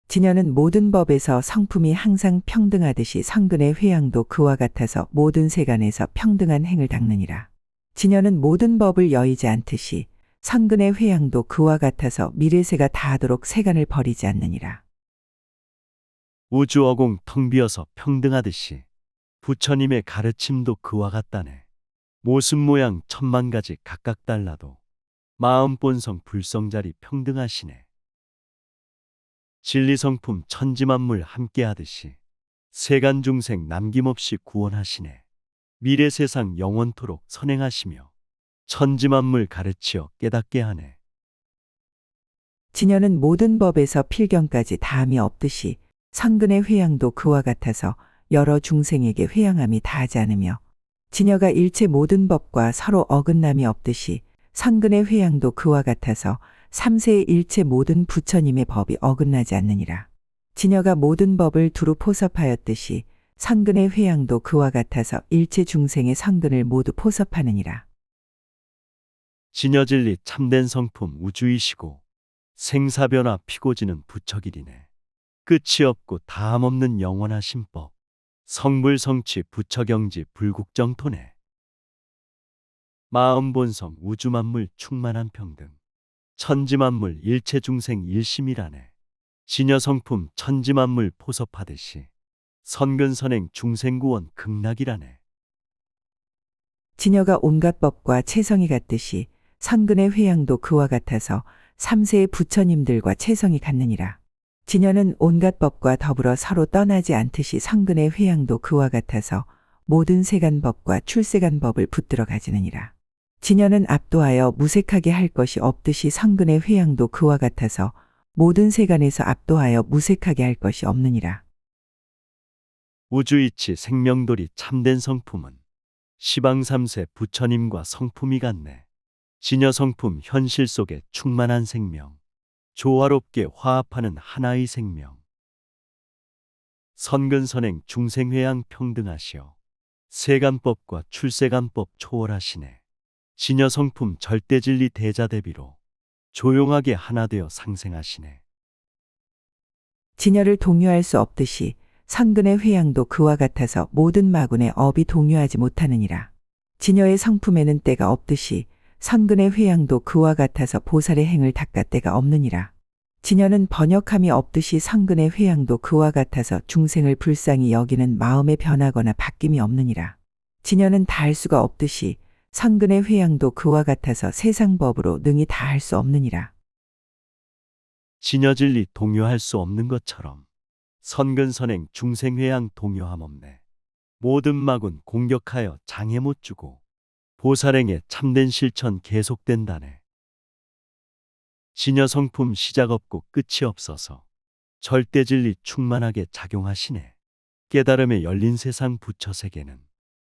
지녀는 모든 법에서 성품이 항상 평등하듯이 성근의 회양도 그와 같아서 모든 세간에서 평등한 행을 닦느니라. 지녀는 모든 법을 여의지 않듯이 성근의 회양도 그와 같아서 미래세가 다하도록 세간을 버리지 않느니라. 우주어공 텅 비어서 평등하듯이 부처님의 가르침도 그와 같다네. 모습 모양 천만 가지 각각 달라도 마음 본성 불성자리 평등하시네. 진리성품 천지만물 함께하듯이 세간 중생 남김없이 구원하시네. 미래세상 영원토록 선행하시며 천지만물 가르치어 깨닫게 하네. 지녀는 모든 법에서 필경까지 다함이 없듯이 성근의 회양도 그와 같아서 여러 중생에게 회양함이 다하지 않으며 지녀가 일체 모든 법과 서로 어긋남이 없듯이 성근의 회양도 그와 같아서 삼세의 일체 모든 부처님의 법이 어긋나지 않느니라. 지녀가 모든 법을 두루 포섭하였듯이 성근의 회양도 그와 같아서 일체 중생의 성근을 모두 포섭하느니라. 진여진리 참된 성품 우주이시고 생사변화 피고지는 부처길이네. 끝이 없고 다함 없는 영원하신 법 성불성취 부처경지 불국정토네. 마음본성 우주만물 충만한 평등 천지만물 일체중생 일심이라네. 진여성품 천지만물 포섭하듯이 선근선행 중생구원 극락이라네. 지녀가 온갖 법과 체성이 같듯이 성근의 회양도 그와 같아서 삼세의 부처님들과 체성이 같느니라. 지녀는 온갖 법과 더불어 서로 떠나지 않듯이 성근의 회양도 그와 같아서 모든 세간법과 출세간법을 붙들어 가지느니라. 지녀는 압도하여 무색하게 할 것이 없듯이 성근의 회양도 그와 같아서 모든 세간에서 압도하여 무색하게 할 것이 없느니라. 우주이치 생명돌이 참된 성품은 시방삼세 부처님과 성품이 같네. 진여성품 현실 속에 충만한 생명 조화롭게 화합하는 하나의 생명 선근선행 중생회양 평등하시어 세간법과 출세간법 초월하시네. 진여성품 절대진리 대자대비로 조용하게 하나 되어 상생하시네. 지녀를 동요할 수 없듯이 성근의 회양도 그와 같아서 모든 마군의 업이 동요하지 못하느니라. 지녀의 성품에는 때가 없듯이 성근의 회양도 그와 같아서 보살의 행을 닦아 때가 없느니라. 지녀는 번역함이 없듯이 성근의 회양도 그와 같아서 중생을 불쌍히 여기는 마음에 변하거나 바뀜이 없느니라. 진여는 다할 수가 없듯이 선근의 회양도 그와 같아서 세상 법으로 능히 다할 수 없느니라. 진여진리 동요할 수 없는 것처럼 선근선행 중생회양 동요함 없네. 모든 막은 공격하여 장애 못 주고 보살행에 참된 실천 계속된다네. 진여 성품 시작 없고 끝이 없어서 절대 진리 충만하게 작용하시네. 깨달음에 열린 세상 부처 세계는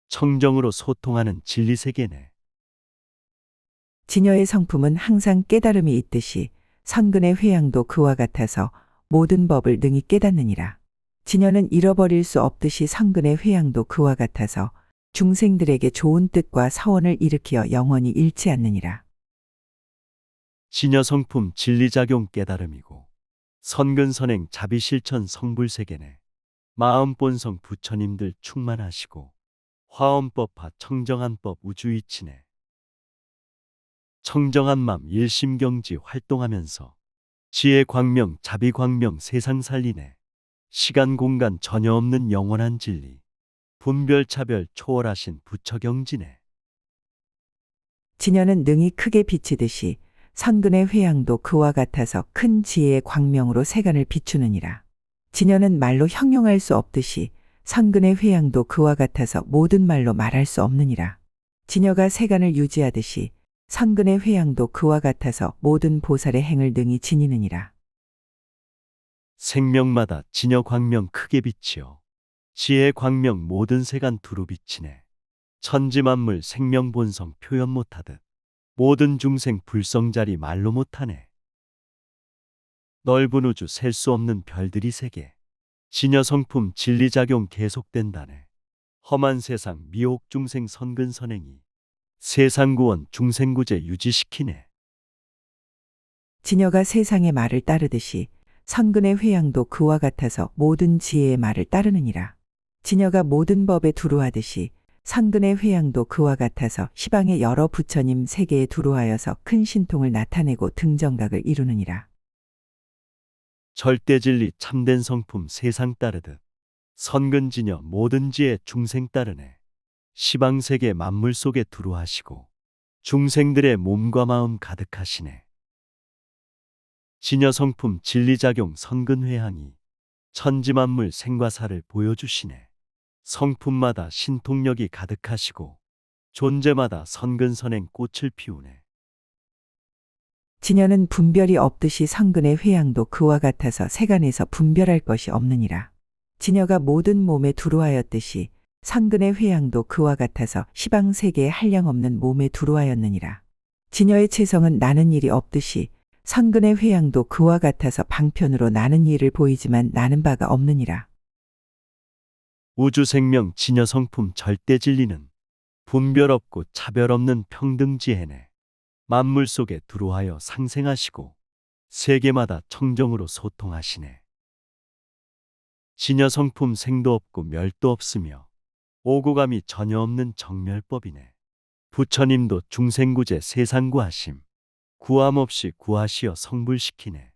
청정으로 소통하는 진리 세계네. 진여의 성품은 항상 깨달음이 있듯이 선근의 회양도 그와 같아서 모든 법을 능히 깨닫느니라. 진여는 잃어버릴 수 없듯이 선근의 회양도 그와 같아서 중생들에게 좋은 뜻과 사원을 일으키어 영원히 잃지 않느니라. 진여 성품 진리작용 깨달음이고 선근선행 자비실천 성불세계네. 마음본성 부처님들 충만하시고 화엄법화 청정한법 우주이치네. 청정한맘 일심경지 활동하면서 지혜광명 자비광명 세상 살리네. 시간 공간 전혀 없는 영원한 진리 분별차별 초월하신 부처경지네. 진여는 능히 크게 비치듯이 선근의 회양도 그와 같아서 큰 지혜의 광명으로 세간을 비추느니라. 진여는 말로 형용할 수 없듯이 선근의 회양도 그와 같아서 모든 말로 말할 수 없느니라. 진여가 세간을 유지하듯이 선근의 회양도 그와 같아서 모든 보살의 행을 능히 지니느니라. 생명마다 진여 광명 크게 비치어 지혜 광명 모든 세간 두루 비치네. 천지만물 생명본성 표현 못하듯 모든 중생 불성자리 말로 못하네. 넓은 우주 셀 수 없는 별들이 세계 진여 성품 진리작용 계속된다네. 험한 세상 미혹 중생 선근선행이 세상구원 중생구제 유지시키네. 진여가 세상의 말을 따르듯이 선근의 회양도 그와 같아서 모든 지혜의 말을 따르느니라. 진여가 모든 법에 두루하듯이 선근의 회양도 그와 같아서 시방의 여러 부처님 세계에 두루하여서 큰 신통을 나타내고 등정각을 이루느니라. 절대진리 참된 성품 세상 따르듯 선근진여 모든 지혜 중생 따르네. 시방세계 만물 속에 두루하시고 중생들의 몸과 마음 가득하시네. 진여 성품 진리작용 선근회항이 천지만물 생과사를 보여주시네. 성품마다 신통력이 가득하시고 존재마다 선근선행 꽃을 피우네. 진여는 분별이 없듯이 선근의 회양도 그와 같아서 세간에서 분별할 것이 없느니라. 진여가 모든 몸에 두루하였듯이 선근의 회양도 그와 같아서 시방세계에 한량없는 몸에 두루하였느니라. 진여의 체성은 나는 일이 없듯이 선근의 회양도 그와 같아서 방편으로 나는 일을 보이지만 나는 바가 없느니라. 우주생명 진여 성품 절대진리는 분별 없고 차별 없는 평등지혜네. 만물 속에 두루하여 상생하시고 세계마다 청정으로 소통하시네. 진여 성품 생도 없고 멸도 없으며 오고감이 전혀 없는 정멸법이네. 부처님도 중생구제 세상구하심 구함 없이 구하시어 성불시키네.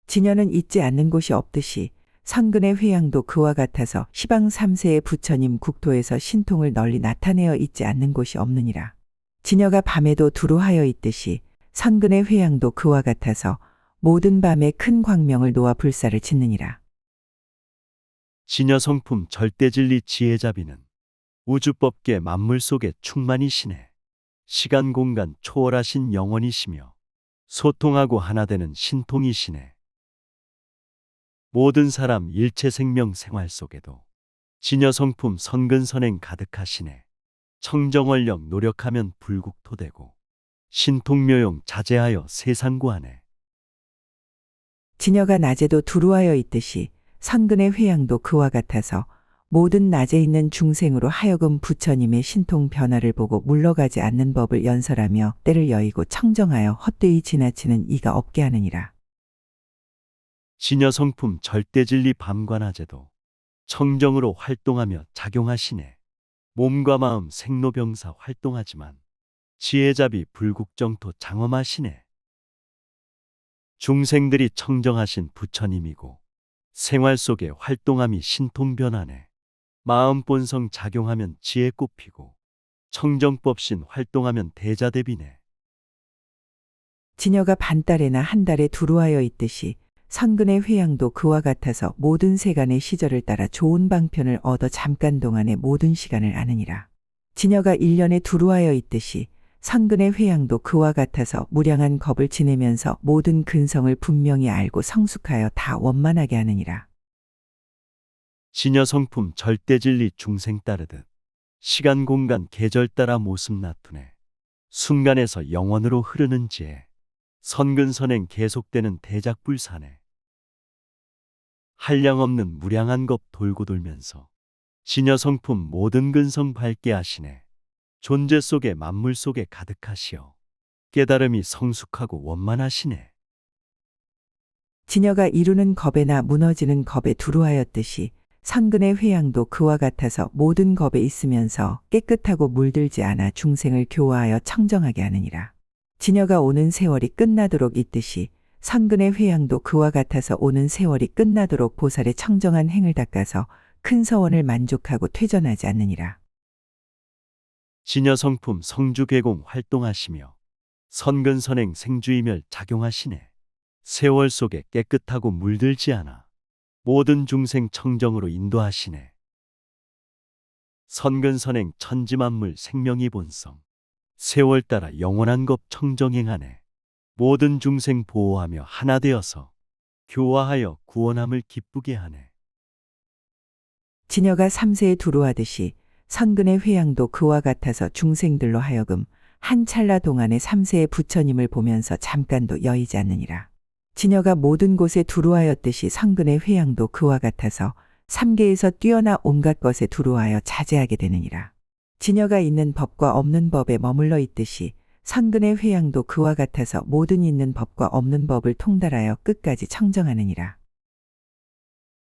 진여는 있지 않는 곳이 없듯이 선근의 회양도 그와 같아서 시방 3세의 부처님 국토에서 신통을 널리 나타내어 있지 않는 곳이 없느니라. 진여가 밤에도 두루하여 있듯이 선근의 회양도 그와 같아서 모든 밤에 큰 광명을 놓아 불사를 짓느니라. 진여 성품 절대진리 지혜자비는 우주법계 만물 속에 충만이시네. 시간 공간 초월하신 영원이시며 소통하고 하나 되는 신통이시네. 모든 사람 일체 생명 생활 속에도 진여 성품 선근선행 가득하시네. 청정원령 노력하면 불국토되고 신통묘용 자제하여 세상구하네. 진여가 낮에도 두루하여 있듯이 선근의 회양도 그와 같아서 모든 낮에 있는 중생으로 하여금 부처님의 신통 변화를 보고 물러가지 않는 법을 연설하며 때를 여의고 청정하여 헛되이 지나치는 이가 없게 하느니라. 진여 성품 절대진리 밤과 낮에도 청정으로 활동하며 작용하시네. 몸과 마음 생로병사 활동하지만 지혜자비 불국정토 장엄하시네. 중생들이 청정하신 부처님이고 생활 속에 활동함이 신통변하네. 마음 본성 작용하면 지혜 꽃피고 청정법신 활동하면 대자대비네. 지녀가 반달에나 한 달에 두루하여 있듯이 선근의 회양도 그와 같아서 모든 세간의 시절을 따라 좋은 방편을 얻어 잠깐 동안의 모든 시간을 아느니라. 지녀가 1년에 두루하여 있듯이 선근의 회양도 그와 같아서 무량한 겁을 지내면서 모든 근성을 분명히 알고 성숙하여 다 원만하게 하느니라. 진여성품 절대진리 중생 따르듯 시간 공간 계절 따라 모습 나투네. 순간에서 영원으로 흐르는 지혜 선근선행 계속되는 대작불사네. 한량없는 무량한 겁 돌고 돌면서 진여성품 모든 근성 밝게 하시네. 존재 속에 만물 속에 가득하시어 깨달음이 성숙하고 원만하시네. 지녀가 이루는 겁에나 무너지는 겁에 두루하였듯이 선근의 회양도 그와 같아서 모든 겁에 있으면서 깨끗하고 물들지 않아 중생을 교화하여 청정하게 하느니라. 지녀가 오는 세월이 끝나도록 있듯이 선근의 회양도 그와 같아서 오는 세월이 끝나도록 보살의 청정한 행을 닦아서 큰 서원을 만족하고 퇴전하지 않느니라. 진여성품 성주계공 활동하시며 선근선행 생주이멸 작용하시네. 세월 속에 깨끗하고 물들지 않아 모든 중생 청정으로 인도하시네. 선근선행 천지만물 생명이 본성 세월 따라 영원한 것 청정행하네. 모든 중생 보호하며 하나 되어서 교화하여 구원함을 기쁘게 하네. 지녀가 삼세에 두루하듯이 선근의 회양도 그와 같아서 중생들로 하여금 한 찰나 동안에 삼세의 부처님을 보면서 잠깐도 여의지 않느니라. 지녀가 모든 곳에 두루하였듯이 선근의 회양도 그와 같아서 삼계에서 뛰어나 온갖 것에 두루하여 자제하게 되느니라. 지녀가 있는 법과 없는 법에 머물러 있듯이 선근의 회양도 그와 같아서 모든 있는 법과 없는 법을 통달하여 끝까지 청정하느니라.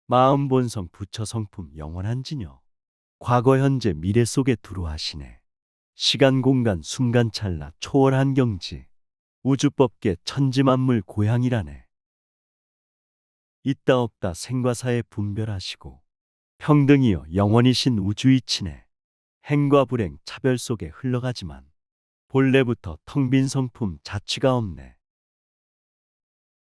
마음 본성 부처 성품 영원한 진여 과거 현재 미래 속에 두루하시네. 시간 공간 순간 찰나 초월한 경지 우주법계 천지만물 고향이라네. 있다 없다 생과 사에 분별하시고 평등이여 영원이신 우주이치네. 행과 불행 차별 속에 흘러가지만 본래부터 텅 빈 성품 자취가 없네.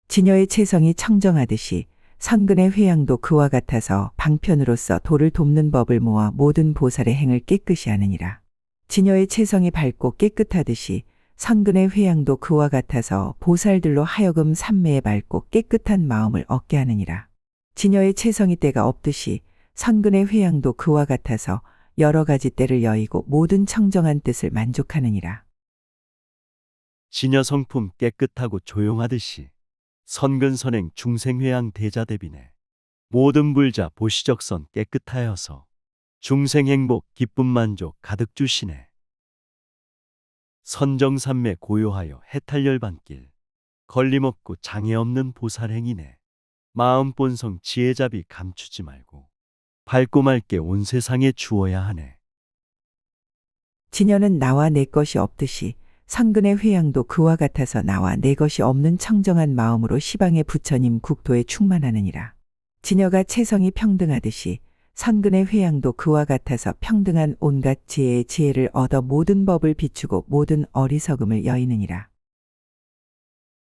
지녀의 체성이 청정하듯이 선근의 회양도 그와 같아서 방편으로서 도를 돕는 법을 모아 모든 보살의 행을 깨끗이 하느니라. 지녀의 체성이 밝고 깨끗하듯이 선근의 회양도 그와 같아서 보살들로 하여금 삼매에 밝고 깨끗한 마음을 얻게 하느니라. 지녀의 체성이 때가 없듯이 선근의 회양도 그와 같아서 여러 가지 때를 여의고 모든 청정한 뜻을 만족하느니라. 진여 성품 깨끗하고 조용하듯이 선근선행 중생회양 대자대비네. 모든 불자 보시적선 깨끗하여서 중생행복 기쁨 만족 가득 주시네. 선정삼매 고요하여 해탈열반길 걸림없고 장애없는 보살행이네. 마음 본성 지혜잡이 감추지 말고 밝고 맑게 온 세상에 주어야 하네. 지녀는 나와 내 것이 없듯이 선근의 회양도 그와 같아서 나와 내 것이 없는 청정한 마음으로 시방의 부처님 국토에 충만하느니라. 지녀가 체성이 평등하듯이 선근의 회양도 그와 같아서 평등한 온갖 지혜의 지혜를 얻어 모든 법을 비추고 모든 어리석음을 여의느니라.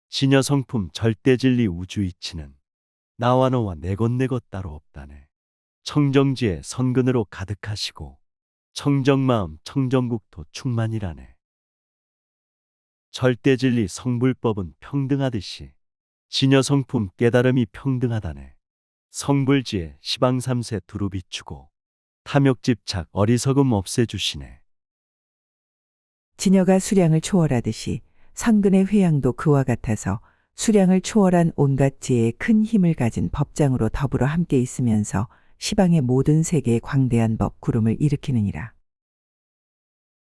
진여 성품 절대진리 우주이치는 나와 너와 내 것 따로 없다네. 청정지에 선근으로 가득하시고 청정마음 청정국토 충만이라네. 절대진리 성불법은 평등하듯이 진여 성품 깨달음이 평등하다네. 성불지에 시방삼세 두루 비추고 탐욕집착 어리석음 없애주시네. 지녀가 수량을 초월하듯이 선근의 회양도 그와 같아서 수량을 초월한 온갖 지혜의 큰 힘을 가진 법장으로 더불어 함께 있으면서 시방의 모든 세계에 광대한 법 구름을 일으키느니라.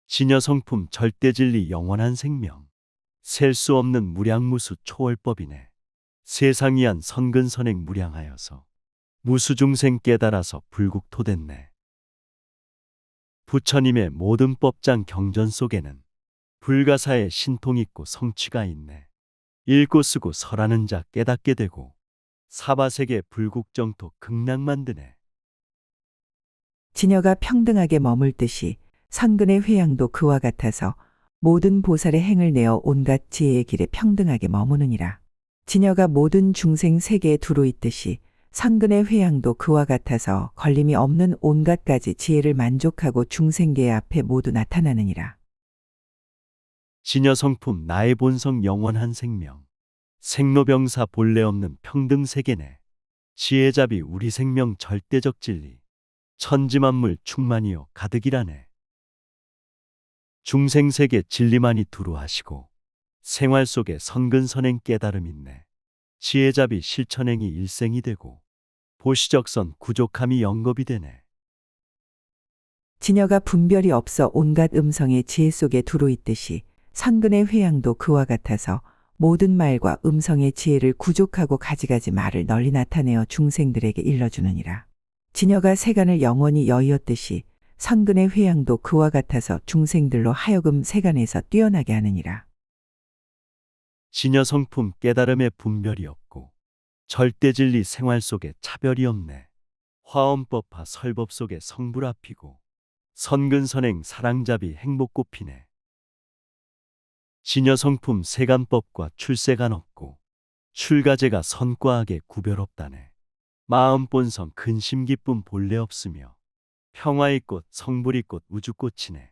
진여 성품 절대진리 영원한 생명 셀 수 없는 무량무수 초월법이네. 세상이한 선근선행 무량하여서 무수중생 깨달아서 불국토됐네. 부처님의 모든 법장 경전 속에는 불가사의 신통 있고 성취가 있네. 읽고 쓰고 설하는 자 깨닫게 되고 사바세계 불국정토 극락 만드네. 진여가 평등하게 머물 듯이 선근의 회양도 그와 같아서 모든 보살의 행을 내어 온갖 지혜의 길에 평등하게 머무느니라. 진여가 모든 중생 세계에 두루 있듯이 선근의 회양도 그와 같아서 걸림이 없는 온갖 가지 지혜를 만족하고 중생계 앞에 모두 나타나느니라. 진여 성품 나의 본성 영원한 생명. 생로병사 본래 없는 평등 세계네. 지혜잡이 우리 생명 절대적 진리. 천지만물 충만이요 가득이라네. 중생세계 진리만이 두루하시고 생활 속에 선근선행 깨달음 있네. 지혜잡이 실천행이 일생이 되고 보시적선 구족함이 영겁이 되네. 진여가 분별이 없어 온갖 음성의 지혜 속에 두루 있듯이 선근의 회양도 그와 같아서 모든 말과 음성의 지혜를 구족하고 가지가지 말을 널리 나타내어 중생들에게 일러주느니라. 진여가 세간을 영원히 여의었듯이 선근의 회양도 그와 같아서 중생들로 하여금 세간에서 뛰어나게 하느니라. 진여 성품 깨달음에 분별이 없고 절대진리 생활 속에 차별이 없네. 화엄법화 설법 속에 성불합히고 선근선행 사랑잡이 행복꽃피네. 진여 성품 세간법과 출세간 없고 출가제가 선과하게 구별 없다네. 마음 본성 근심 기쁨 본래 없으며 평화의 꽃 성불의 꽃 우주꽃이네.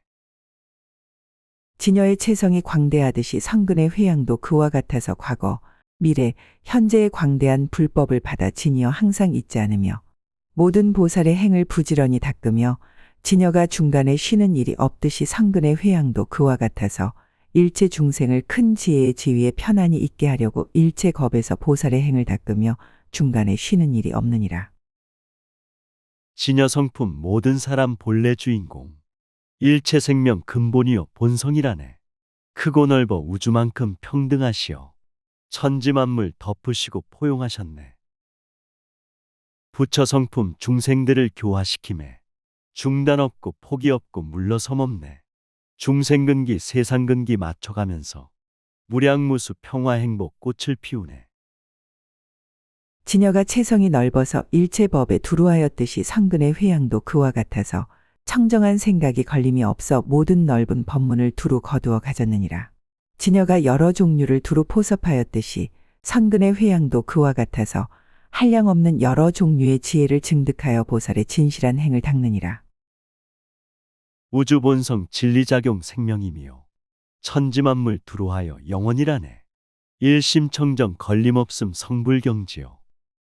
진여의 체성이 광대하듯이 선근의 회양도 그와 같아서 과거, 미래, 현재의 광대한 불법을 받아 진여 항상 잊지 않으며 모든 보살의 행을 부지런히 닦으며 진여가 중간에 쉬는 일이 없듯이 선근의 회양도 그와 같아서 일체 중생을 큰 지혜의 지위에 편안히 있게 하려고 일체 겁에서 보살의 행을 닦으며 중간에 쉬는 일이 없느니라. 진여 성품 모든 사람 본래 주인공. 일체 생명 근본이요 본성이라네. 크고 넓어 우주만큼 평등하시어 천지만물 덮으시고 포용하셨네. 부처 성품 중생들을 교화시킴에 중단 없고 포기 없고 물러섬 없네. 중생근기 세상근기 맞춰가면서 무량무수 평화행복 꽃을 피우네. 진여가 체성이 넓어서 일체 법에 두루하였듯이 선근의 회양도 그와 같아서 청정한 생각이 걸림이 없어 모든 넓은 법문을 두루 거두어 가졌느니라. 진여가 여러 종류를 두루 포섭하였듯이 선근의 회양도 그와 같아서 한량없는 여러 종류의 지혜를 증득하여 보살의 진실한 행을 닦느니라. 우주본성 진리작용 생명이며 천지만물 두루하여 영원이라네. 일심청정 걸림없음 성불경지요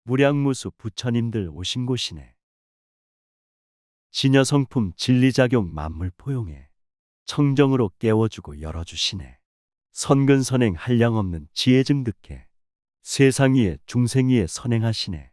무량무수 부처님들 오신 곳이네. 진여 성품 진리작용 만물 포용해 청정으로 깨워주고 열어주시네. 선근선행 한량없는 지혜 증득해 세상 위에 중생 위에 선행하시네.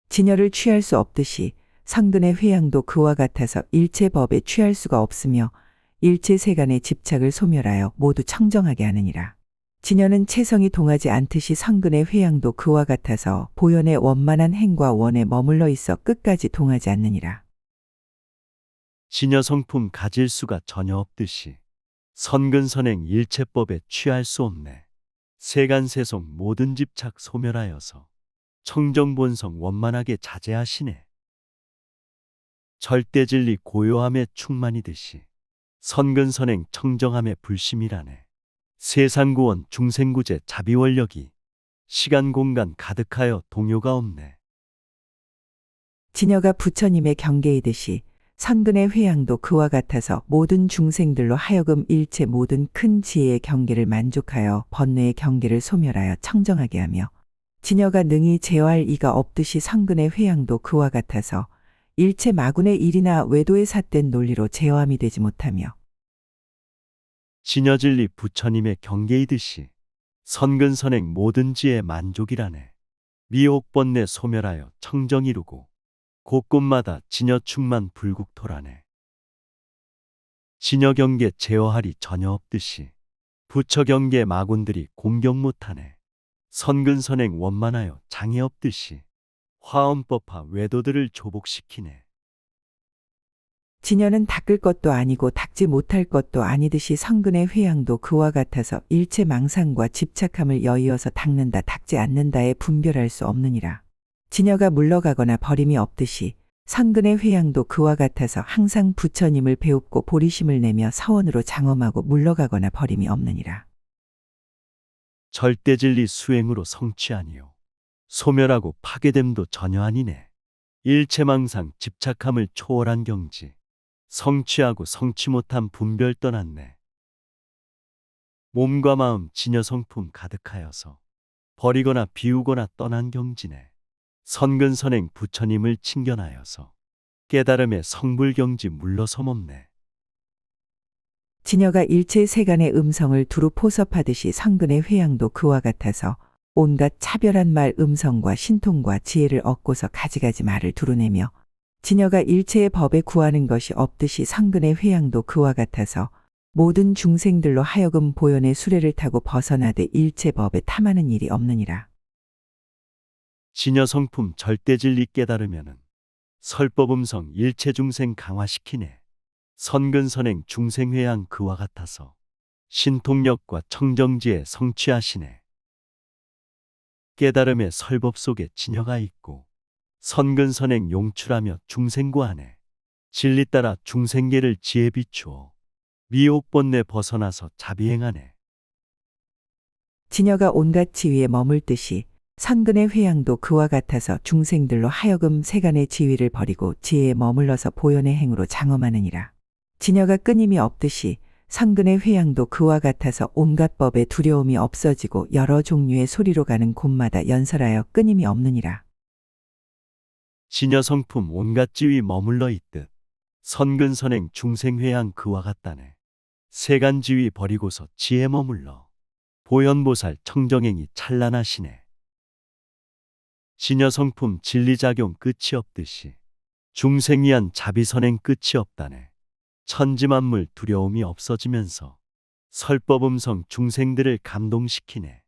진여를 취할 수 없듯이 선근의 회양도 그와 같아서 일체 법에 취할 수가 없으며 일체 세간의 집착을 소멸하여 모두 청정하게 하느니라. 진여는 체성이 동하지 않듯이 선근의 회양도 그와 같아서 보현의 원만한 행과 원에 머물러 있어 끝까지 동하지 않느니라. 진여 성품 가질 수가 전혀 없듯이 선근선행 일체법에 취할 수 없네. 세간세속 모든 집착 소멸하여서 청정본성 원만하게 자제하시네. 절대진리 고요함에 충만이듯이 선근선행 청정함에 불심이라네. 세상구원 중생구제 자비원력이 시간공간 가득하여 동요가 없네. 진여가 부처님의 경계이듯이 선근의 회양도 그와 같아서 모든 중생들로 하여금 일체 모든 큰 지혜의 경계를 만족하여 번뇌의 경계를 소멸하여 청정하게 하며 진여가 능히 제어할 이가 없듯이 선근의 회양도 그와 같아서 일체 마군의 일이나 외도의 삿된 논리로 제어함이 되지 못하며 진여진리 부처님의 경계이듯이 선근선행 모든 지혜 만족이라네. 미혹번뇌 소멸하여 청정 이루고 곳곳마다 진여 충만 불국토라네. 진여 경계 제어할이 전혀 없듯이 부처 경계 마군들이 공경 못하네. 선근선행 원만하여 장애 없듯이 화엄법화 외도들을 조복시키네. 진여는 닦을 것도 아니고 닦지 못할 것도 아니듯이 선근의 회양도 그와 같아서 일체 망상과 집착함을 여의어서 닦는다 닦지 않는다에 분별할 수 없느니라. 진여가 물러가거나 버림이 없듯이 상근의 회양도 그와 같아서 항상 부처님을 배웁고 보리심을 내며 사원으로 장엄하고 물러가거나 버림이 없느니라. 절대진리 수행으로 성취하니요. 소멸하고 파괴됨도 전혀 아니네. 일체망상 집착함을 초월한 경지. 성취하고 성취 못한 분별 떠났네. 몸과 마음 진여성품 가득하여서 버리거나 비우거나 떠난 경지네. 선근선행 부처님을 칭견하여서 깨달음의 성불경지 물러섬없네. 진여가 일체 세간의 음성을 두루 포섭하듯이 상근의 회양도 그와 같아서 온갖 차별한 말 음성과 신통과 지혜를 얻고서 가지가지 말을 두루내며 진여가 일체의 법에 구하는 것이 없듯이 상근의 회양도 그와 같아서 모든 중생들로 하여금 보현의 수레를 타고 벗어나되 일체 법에 탐하는 일이 없느니라. 진여성품 절대진리 깨달으면은 설법음성 일체중생 강화시키네. 선근선행 중생회양 그와 같아서 신통력과 청정지에 성취하시네. 깨달음의 설법 속에 진여가 있고 선근선행 용출하며 중생구하네. 진리 따라 중생계를 지혜 비추어 미혹번뇌 벗어나서 자비행하네. 진여가 온갖 지위에 머물듯이 상근의 회양도 그와 같아서 중생들로 하여금 세간의 지위를 버리고 지혜에 머물러서 보현의 행으로 장엄하느니라. 진여가 끊임이 없듯이 상근의 회양도 그와 같아서 온갖 법에 두려움이 없어지고 여러 종류의 소리로 가는 곳마다 연설하여 끊임이 없느니라. 진여성품 온갖 지위 머물러 있듯 선근선행 중생회양 그와 같다네. 세간 지위 버리고서 지혜 머물러 보현보살 청정행이 찬란하시네. 진여성품 진리작용 끝이 없듯이 중생이한 자비선행 끝이 없다네. 천지만물 두려움이 없어지면서 설법음성 중생들을 감동시키네.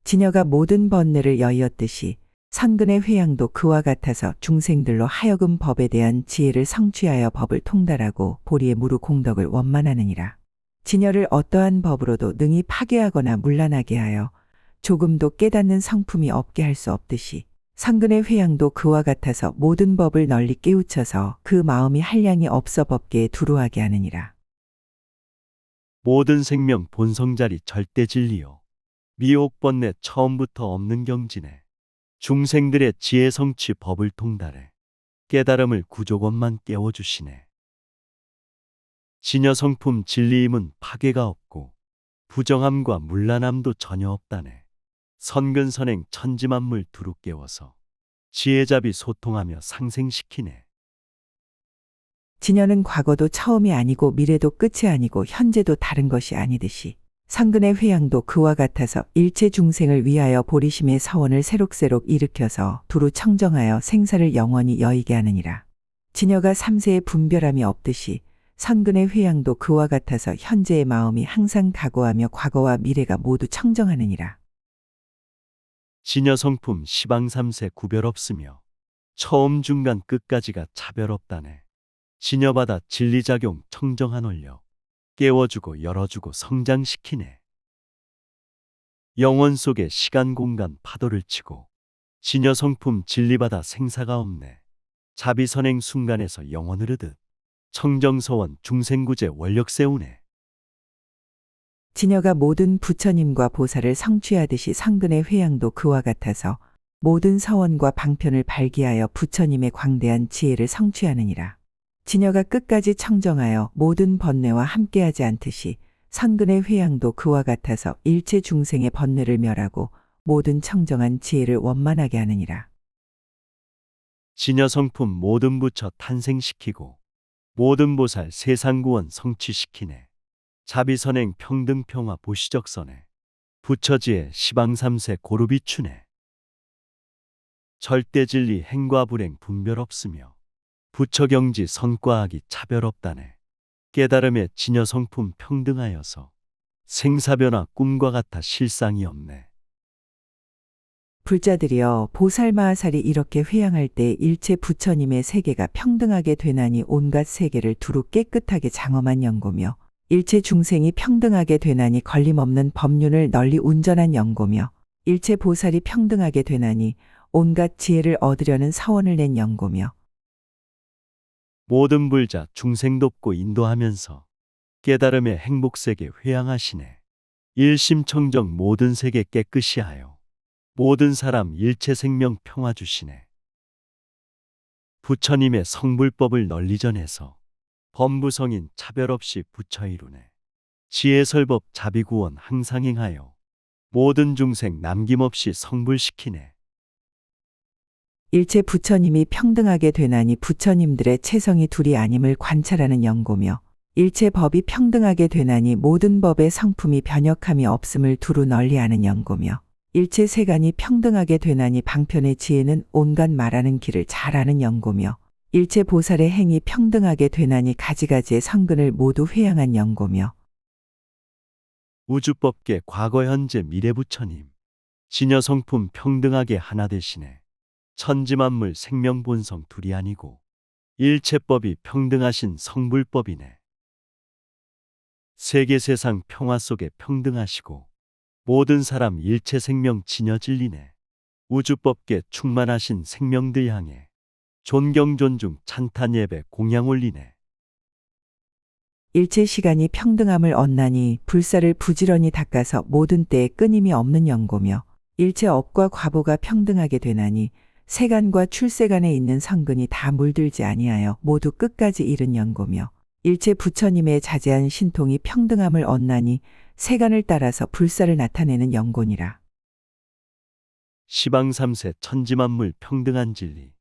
진여가 모든 번뇌를 여의었듯이 상근의 회양도 그와 같아서 중생들로 하여금 법에 대한 지혜를 성취하여 법을 통달하고 보리의 무루 공덕을 원만하느니라. 진여를 어떠한 법으로도 능히 파괴하거나 문란하게 하여 조금도 깨닫는 성품이 없게 할 수 없듯이 상근의 회양도 그와 같아서 모든 법을 널리 깨우쳐서 그 마음이 한량이 없어 법계에 두루하게 하느니라. 모든 생명 본성자리 절대 진리요. 미혹번뇌 처음부터 없는 경지네. 중생들의 지혜 성취 법을 통달해 깨달음을 구조건만 깨워주시네. 진여성품 진리임은 파괴가 없고 부정함과 문란함도 전혀 없다네. 선근선행 천지만물 두루 깨워서 지혜자비 소통하며 상생시키네. 진여는 과거도 처음이 아니고 미래도 끝이 아니고 현재도 다른 것이 아니듯이 상근의 회양도 그와 같아서 일체 중생을 위하여 보리심의 사원을 새록새록 일으켜서 두루 청정하여 생사를 영원히 여의게 하느니라. 진여가 삼세에 분별함이 없듯이 상근의 회양도 그와 같아서 현재의 마음이 항상 각오하며 과거와 미래가 모두 청정하느니라. 진여성품 시방삼세 구별 없으며 처음 중간 끝까지가 차별 없다네. 진여받아 진리작용 청정한 원력 깨워주고 열어주고 성장시키네. 영원 속에 시간 공간 파도를 치고 진여성품 진리받아 생사가 없네. 자비선행 순간에서 영원 흐르듯 청정서원 중생구제 원력 세우네. 진여가 모든 부처님과 보살을 성취하듯이 상근의 회양도 그와 같아서 모든 서원과 방편을 발기하여 부처님의 광대한 지혜를 성취하느니라. 진여가 끝까지 청정하여 모든 번뇌와 함께하지 않듯이 상근의 회양도 그와 같아서 일체 중생의 번뇌를 멸하고 모든 청정한 지혜를 원만하게 하느니라. 진여성품 모든 부처 탄생시키고 모든 보살 세상구원 성취시키네. 자비선행 평등평화 보시적선에 부처지혜 시방삼세 고루 비추네. 절대진리 행과 불행 분별 없으며 부처경지 선과악이 차별 없다네. 깨달음의 진여성품 평등하여서 생사변화 꿈과 같아 실상이 없네. 불자들이여 보살마하살이 이렇게 회양할 때 일체 부처님의 세계가 평등하게 되나니 온갖 세계를 두루 깨끗하게 장엄한 연고며 일체 중생이 평등하게 되나니 걸림없는 법륜을 널리 운전한 연고며 일체 보살이 평등하게 되나니 온갖 지혜를 얻으려는 서원을 낸 연고며 모든 불자 중생 돕고 인도하면서 깨달음의 행복세계 회양하시네. 일심청정 모든 세계 깨끗이 하여 모든 사람 일체 생명 평화 주시네. 부처님의 성불법을 널리 전해서 범부성인 차별 없이 부처 이루네. 지혜설법 자비구원 항상 행하여 모든 중생 남김없이 성불시키네. 일체 부처님이 평등하게 되나니 부처님들의 체성이 둘이 아님을 관찰하는 연고며 일체 법이 평등하게 되나니 모든 법의 성품이 변역함이 없음을 두루 널리 아는 연고며 일체 세간이 평등하게 되나니 방편의 지혜는 온갖 말하는 길을 잘 아는 연고며 일체 보살의 행이 평등하게 되나니 가지가지의 성근을 모두 회양한 연고며 우주법계 과거 현재 미래 부처님 진여성품 평등하게 하나 되시네. 천지만물 생명본성 둘이 아니고 일체법이 평등하신 성불법이네. 세계 세상 평화 속에 평등하시고 모든 사람 일체 생명 진여 진리네. 우주법계 충만하신 생명들 향해 존경 존중 찬탄 예배 공양 올리네. 일체 시간이 평등함을 얻나니 불사를 부지런히 닦아서 모든 때에 끊임이 없는 연고며 일체 업과 과보가 평등하게 되나니 세간과 출세간에 있는 성근이 다 물들지 아니하여 모두 끝까지 이른 연고며 일체 부처님의 자제한 신통이 평등함을 얻나니 세간을 따라서 불사를 나타내는 연고니라. 시방삼세 천지만물 평등한 진리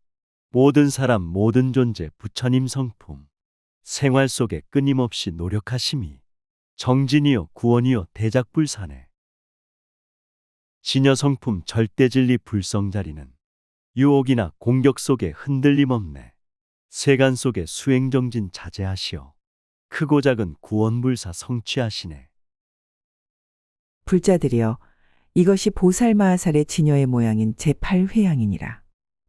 모든 사람 모든 존재 부처님 성품 생활 속에 끊임없이 노력하심이 정진이요 구원이요 대작불사네. 진여성품 절대진리 불성자리는 유혹이나 공격 속에 흔들림 없네. 세간 속에 수행정진 자제하시어 크고 작은 구원불사 성취하시네. 불자들이여 이것이 보살 마하살의 진여의 모양인 제8회양이니라.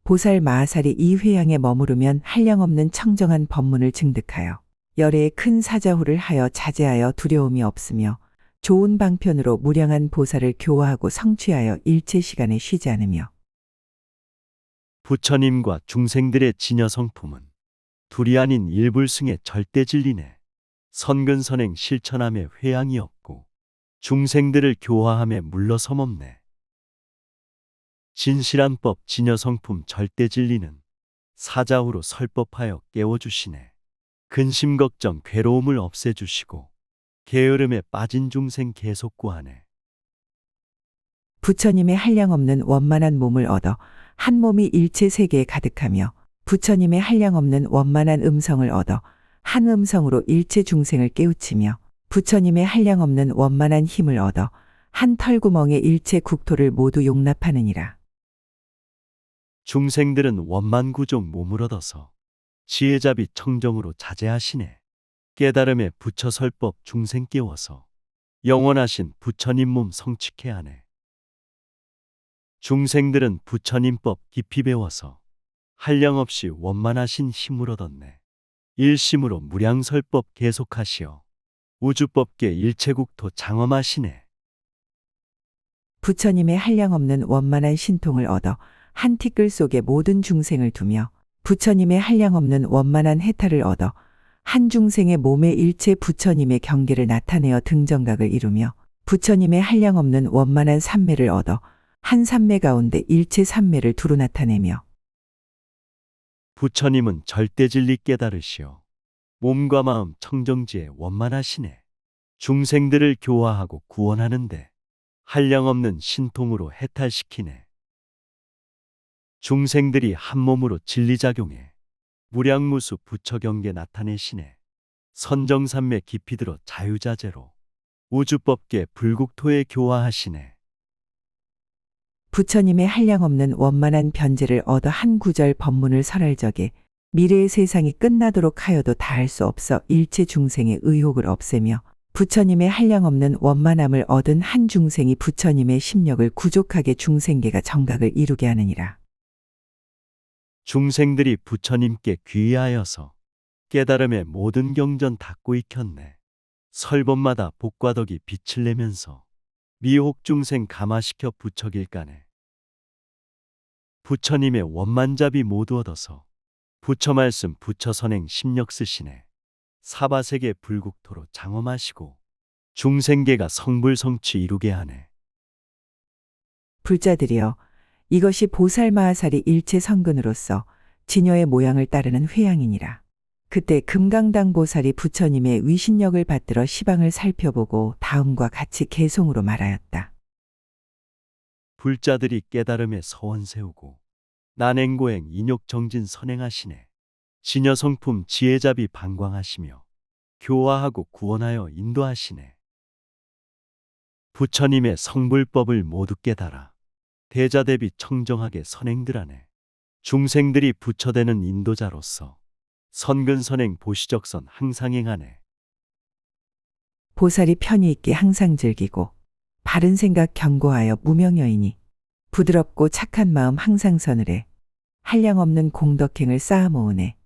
보살 마하살이 이 회양에 머무르면 한량없는 청정한 법문을 증득하여 열애의 큰 사자후를 하여 자제하여 두려움이 없으며 좋은 방편으로 무량한 보살을 교화하고 성취하여 일체 시간에 쉬지 않으며 부처님과 중생들의 진여성품은 둘이 아닌 일불승의 절대진리네. 선근선행 실천함에 회양이 없고 중생들을 교화함에 물러섬 없네. 진실한 법 진여성품 절대진리는 사자후로 설법하여 깨워주시네. 근심 걱정 괴로움을 없애주시고 게으름에 빠진 중생 계속 구하네. 부처님의 한량없는 원만한 몸을 얻어 한 몸이 일체 세계에 가득하며 부처님의 한량없는 원만한 음성을 얻어 한 음성으로 일체 중생을 깨우치며 부처님의 한량없는 원만한 힘을 얻어 한 털구멍에 일체 국토를 모두 용납하느니라. 중생들은 원만구종 몸을 얻어서 지혜자비 청정으로 자제하시네. 깨달음에 부처설법 중생 깨워서 영원하신 부처님 몸 성취케 하네. 중생들은 부처님법 깊이 배워서 한량없이 원만하신 힘을 얻었네. 일심으로 무량설법 계속하시어 우주법계 일체국토 장엄하시네. 부처님의 한량없는 원만한 신통을 얻어 한 티끌 속에 모든 중생을 두며 부처님의 한량없는 원만한 해탈을 얻어 한 중생의 몸에 일체 부처님의 경계를 나타내어 등정각을 이루며 부처님의 한량없는 원만한 삼매를 얻어 한 삼매 가운데 일체 삼매를 두루 나타내며 부처님은 절대진리 깨달으시어 몸과 마음 청정지에 원만하시네. 중생들을 교화하고 구원하는데 한량없는 신통으로 해탈시키네. 중생들이 한 몸으로 진리작용해 무량무수 부처경계 나타내시네. 선정삼매 깊이 들어 자유자재로 우주법계 불국토에 교화하시네. 부처님의 한량없는 원만한 변제를 얻어 한 구절 법문을 설할 적에 미래의 세상이 끝나도록 하여도 다할 수 없어 일체 중생의 의혹을 없애며 부처님의 한량없는 원만함을 얻은 한 중생이 부처님의 심력을 구족하게 중생계가 정각을 이루게 하느니라. 중생들이 부처님께 귀의하여서 깨달음의 모든 경전 닫고 익혔네. 설법마다 복과 덕이 빛을 내면서 미혹 중생 감화시켜 부처길가네. 부처님의 원만잡이 모두 얻어서 부처 말씀 부처 선행 심력 쓰시네. 사바세계 불국토로 장엄하시고 중생계가 성불성취 이루게 하네. 불자들이여, 이것이 보살마하살이 일체 성근으로서 진여의 모양을 따르는 회양이니라. 그때 금강당 보살이 부처님의 위신력을 받들어 시방을 살펴보고 다음과 같이 개송으로 말하였다. 불자들이 깨달음에 서원 세우고 난행고행 인욕정진 선행하시네. 진여성품 지혜잡이 방광하시며 교화하고 구원하여 인도하시네. 부처님의 성불법을 모두 깨달아 대자대비 청정하게 선행들하네. 중생들이 부처되는 인도자로서 선근선행 보시적선 항상 행하네. 보살이 편히 있게 항상 즐기고 바른 생각 경고하여 무명여이니 부드럽고 착한 마음 항상 서늘해 한량없는 공덕행을 쌓아 모으네.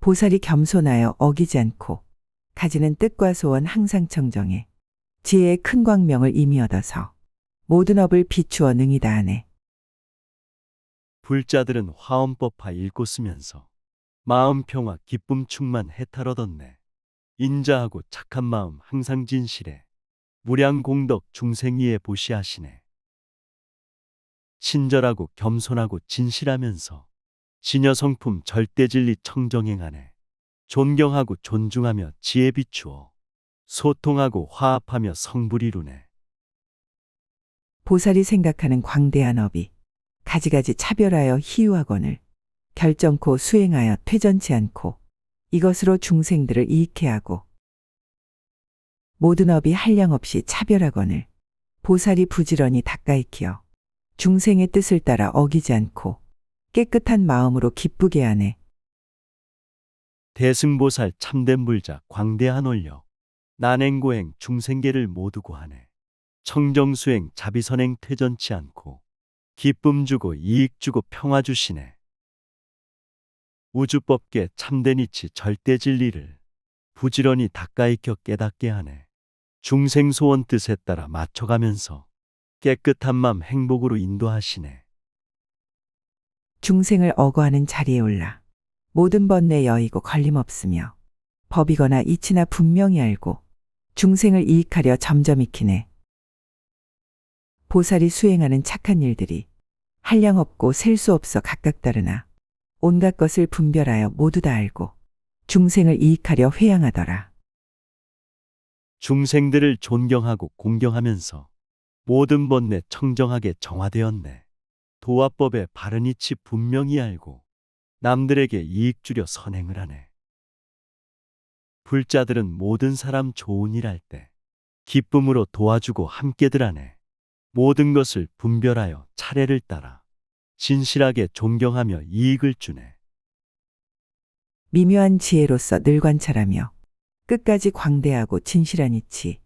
보살이 겸손하여 어기지 않고 가지는 뜻과 소원 항상 청정해 지혜의 큰 광명을 이미 얻어서 모든 업을 비추어 능히 다하네. 불자들은 화엄법화 읽고 쓰면서 마음 평화 기쁨 충만 해탈 얻었네. 인자하고 착한 마음 항상 진실해 무량 공덕 중생이에 보시하시네. 친절하고 겸손하고 진실하면서 진여성품 절대진리 청정행하네. 존경하고 존중하며 지혜 비추어 소통하고 화합하며 성불 이루네. 보살이 생각하는 광대한 업이 가지가지 차별하여 희유하거늘 결정코 수행하여 퇴전치 않고 이것으로 중생들을 이익해 하고 모든 업이 한량없이 차별하거늘 보살이 부지런히 닦아익히어 중생의 뜻을 따라 어기지 않고 깨끗한 마음으로 기쁘게 하네. 대승보살 참된 불자 광대한 올려 난행고행 중생계를 모두 구하네. 청정수행 자비선행 퇴전치 않고 기쁨 주고 이익 주고 평화 주시네. 우주법계 참된 이치 절대 진리를 부지런히 닦아익혀 깨닫게 하네. 중생 소원 뜻에 따라 맞춰가면서 깨끗한 맘 행복으로 인도하시네. 중생을 어거하는 자리에 올라 모든 번뇌 여의고 걸림없으며 법이거나 이치나 분명히 알고 중생을 이익하려 점점 익히네. 보살이 수행하는 착한 일들이 한량없고 셀 수 없어 각각 다르나 온갖 것을 분별하여 모두 다 알고 중생을 이익하려 회양하더라. 중생들을 존경하고 공경하면서 모든 번뇌 청정하게 정화되었네. 도화법의 바른 이치 분명히 알고 남들에게 이익 주려 선행을 하네. 불자들은 모든 사람 좋은 일 할 때 기쁨으로 도와주고 함께들 하네. 모든 것을 분별하여 차례를 따라 진실하게 존경하며 이익을 주네. 미묘한 지혜로서 늘 관찰하며 끝까지 광대하고 진실한 이치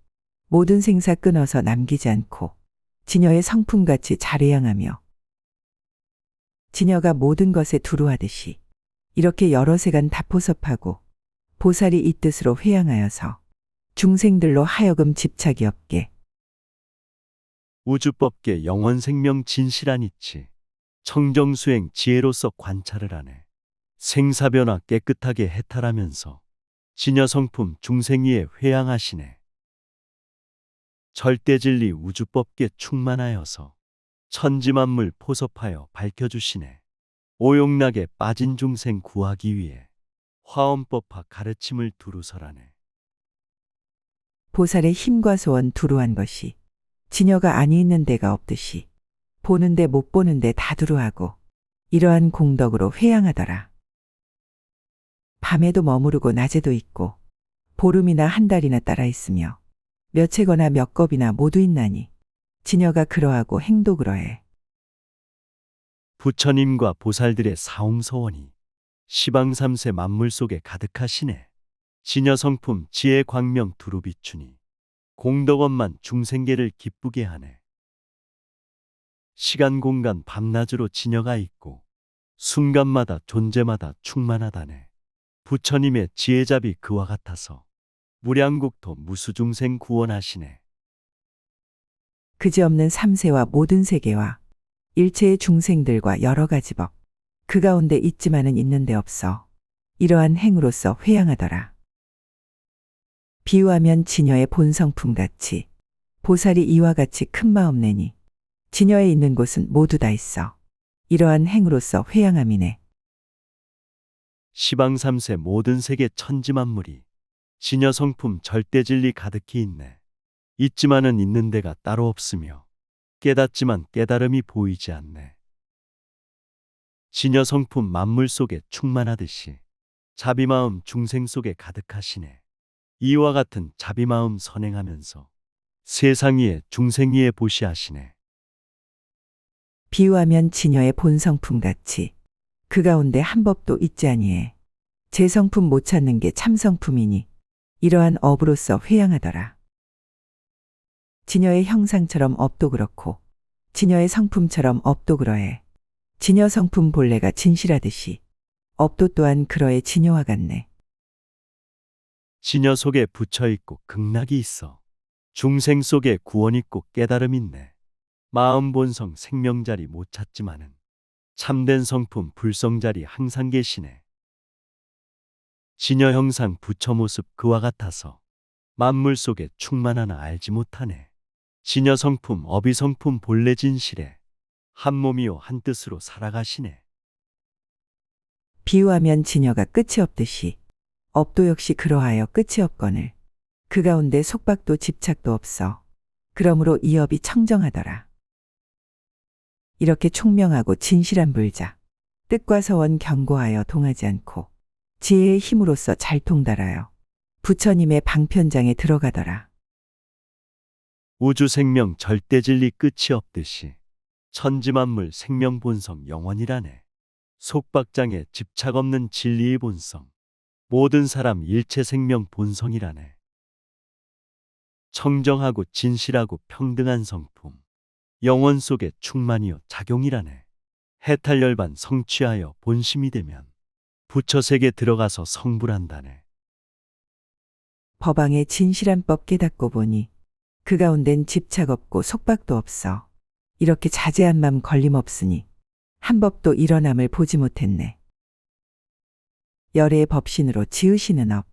모든 생사 끊어서 남기지 않고 진여의 성품같이 잘 회양하며 진여가 모든 것에 두루하듯이 이렇게 여러 세간 다포섭하고 보살이 이 뜻으로 회양하여서 중생들로 하여금 집착이 없게 우주법계 영원생명 진실한 이치 청정수행 지혜로서 관찰을 하네. 생사변화 깨끗하게 해탈하면서 진여성품 중생위에 회양하시네. 절대진리 우주법계 충만하여서 천지만물 포섭하여 밝혀주시네. 오용락에 빠진 중생 구하기 위해 화엄법화 가르침을 두루설하네. 보살의 힘과 소원 두루한 것이 진여가 아니 있는 데가 없듯이 보는데 못 보는데 다 두루하고 이러한 공덕으로 회양하더라. 밤에도 머무르고 낮에도 있고 보름이나 한 달이나 따라 있으며 몇 채거나 몇 겁이나 모두 있나니 진여가 그러하고 행도 그러해. 부처님과 보살들의 사홍서원이 시방삼세 만물 속에 가득하시네. 진여성품 지혜 광명 두루 비추니 공덕원만 중생계를 기쁘게 하네. 시간 공간 밤낮으로 진여가 있고 순간마다 존재마다 충만하다네. 부처님의 지혜잡이 그와 같아서 무량국토 무수중생 구원하시네. 그지없는 삼세와 모든 세계와 일체의 중생들과 여러 가지 법. 그 가운데 있지만은 있는데 없어. 이러한 행으로서 회양하더라. 비유하면 지녀의 본성품 같이 보살이 이와 같이 큰 마음 내니 지녀에 있는 곳은 모두 다 있어. 이러한 행으로서 회양함이네. 시방 3세 모든 세계 천지 만물이 진여 성품 절대 진리 가득히 있네. 있지만은 있는 데가 따로 없으며 깨닫지만 깨달음이 보이지 않네. 진여 성품 만물 속에 충만하듯이 자비마음 중생 속에 가득하시네. 이와 같은 자비마음 선행하면서 세상 위에 중생 위에 보시하시네. 비유하면 지녀의 본성품 같이 그 가운데 한 법도 있지 아니해. 제 성품 못 찾는 게 참성품이니 이러한 업으로서 회양하더라. 지녀의 형상처럼 업도 그렇고 지녀의 성품처럼 업도 그러해. 지녀 성품 본래가 진실하듯이 업도 또한 그러해 지녀와 같네. 진여 속에 부처 있고 극락이 있어. 중생 속에 구원 있고 깨달음 있네. 마음 본성 생명자리 못 찾지만은 참된 성품 불성자리 항상 계시네. 진여 형상 부처 모습 그와 같아서 만물 속에 충만하나 알지 못하네. 진여 성품 어비 성품 본래 진실에 한 몸이요 한 뜻으로 살아가시네. 비유하면 지녀가 끝이 없듯이 업도 역시 그러하여 끝이 없거늘 그 가운데 속박도 집착도 없어. 그러므로 이 업이 청정하더라. 이렇게 총명하고 진실한 불자 뜻과 서원 경고하여 동하지 않고 지혜의 힘으로써 잘 통달하여 부처님의 방편장에 들어가더라. 우주 생명 절대 진리 끝이 없듯이 천지 만물 생명 본성 영원이라네. 속박장에 집착 없는 진리의 본성 모든 사람 일체 생명 본성이라네. 청정하고 진실하고 평등한 성품 영원 속에 충만이요 작용이라네. 해탈열반 성취하여 본심이 되면 부처 세계 들어가서 성불한다네. 법왕의 진실한 법 깨닫고 보니 그 가운데는 집착 없고 속박도 없어. 이렇게 자제한 맘 걸림없으니 한 법도 일어남을 보지 못했네. 열애의 법신으로 지으시는 업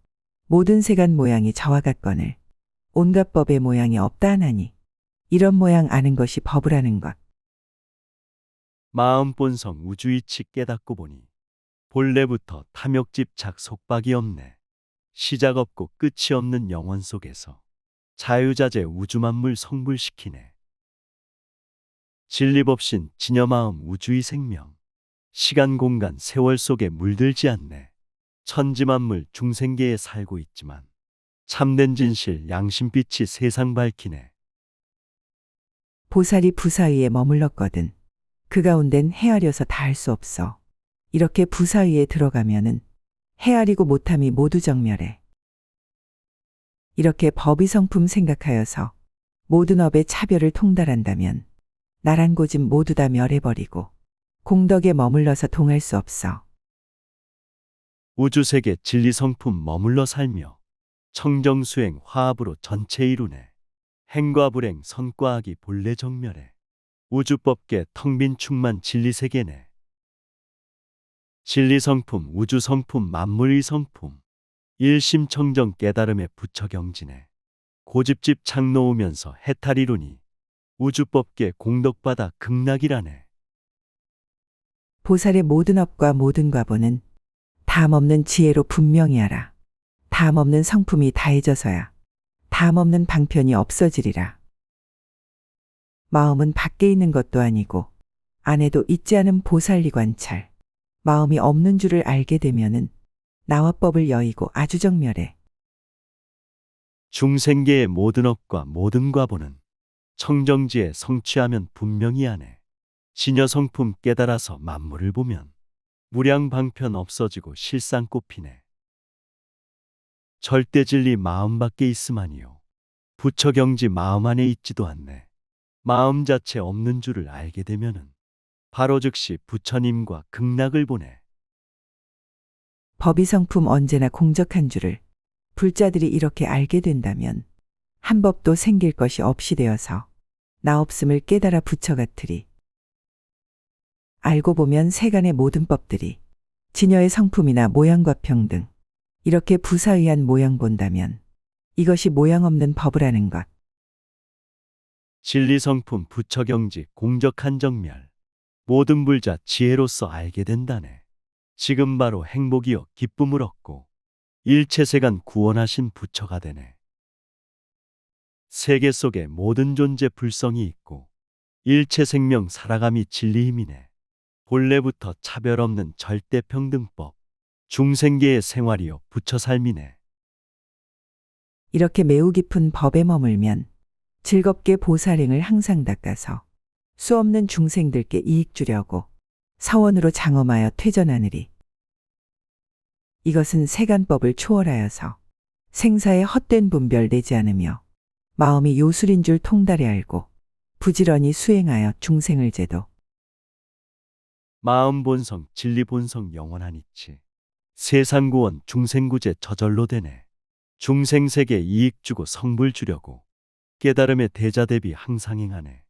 모든 세간 모양이 저와 같거늘 온갖 법의 모양이 없다 하나니 이런 모양 아는 것이 법을 아는 것. 마음 본성 우주이치 깨닫고 보니 본래부터 탐욕 집착 속박이 없네. 시작 없고 끝이 없는 영원 속에서 자유자재 우주만물 성불시키네. 진리법신 진여마음 우주의 생명 시간 공간 세월 속에 물들지 않네. 천지만물 중생계에 살고 있지만 참된 진실 양심빛이 세상 밝히네. 보살이 부사위에 머물렀거든. 그 가운데는 헤아려서 다 할 수 없어. 이렇게 부사위에 들어가면은 헤아리고 못함이 모두 정멸해. 이렇게 법의 성품 생각하여서 모든 업의 차별을 통달한다면 나란 고집 모두 다 멸해버리고 공덕에 머물러서 동할 수 없어. 우주세계 진리성품 머물러 살며 청정수행 화합으로 전체 이루네. 행과 불행 선과 악이 본래 정멸해. 우주법계 텅빈 충만 진리세계네. 진리성품 우주성품 만물의 성품 일심청정 깨달음에 부처 경지네. 고집집 창 놓으면서 해탈 이루니 우주법계 공덕받아 극락이라네. 보살의 모든 업과 모든 과보는 담 없는 지혜로 분명히 알아. 담 없는 성품이 다해져서야 담 없는 방편이 없어지리라. 마음은 밖에 있는 것도 아니고 안에도 있지 않은 보살리 관찰. 마음이 없는 줄을 알게 되면은 나와 법을 여의고 아주 정멸해. 중생계의 모든 업과 모든 과보는 청정지에 성취하면 분명히 하네. 진여성품 깨달아서 만물을 보면 무량방편 없어지고 실상 꼽히네. 절대진리 마음 밖에 있음아니요 부처경지 마음 안에 있지도 않네. 마음 자체 없는 줄을 알게 되면은 바로 즉시 부처님과 극락을 보내. 법의 성품 언제나 공적한 줄을 불자들이 이렇게 알게 된다면 한 법도 생길 것이 없이 되어서 나 없음을 깨달아 부처 같으리. 알고 보면 세간의 모든 법들이 진여의 성품이나 모양과 평등, 이렇게 부사의한 모양 본다면 이것이 모양 없는 법을 아는 것. 진리성품 부처경지 공적한 정멸. 모든 불자 지혜로서 알게 된다네. 지금 바로 행복이요 기쁨을 얻고 일체세간 구원하신 부처가 되네. 세계 속에 모든 존재 불성이 있고 일체 생명 살아감이 진리 힘이네. 본래부터 차별 없는 절대평등법. 중생계의 생활이요 부처 삶이네. 이렇게 매우 깊은 법에 머물면 즐겁게 보살행을 항상 닦아서 수 없는 중생들께 이익 주려고 사원으로 장엄하여 퇴전하느리. 이것은 세간법을 초월하여서 생사의 헛된 분별 내지 않으며 마음이 요술인 줄 통달해 알고 부지런히 수행하여 중생을 제도. 마음 본성 진리 본성 영원한 이치. 세상 구원 중생구제 저절로 되네. 중생세계 이익 주고 성불 주려고 깨달음의 대자 대비 항상 행하네.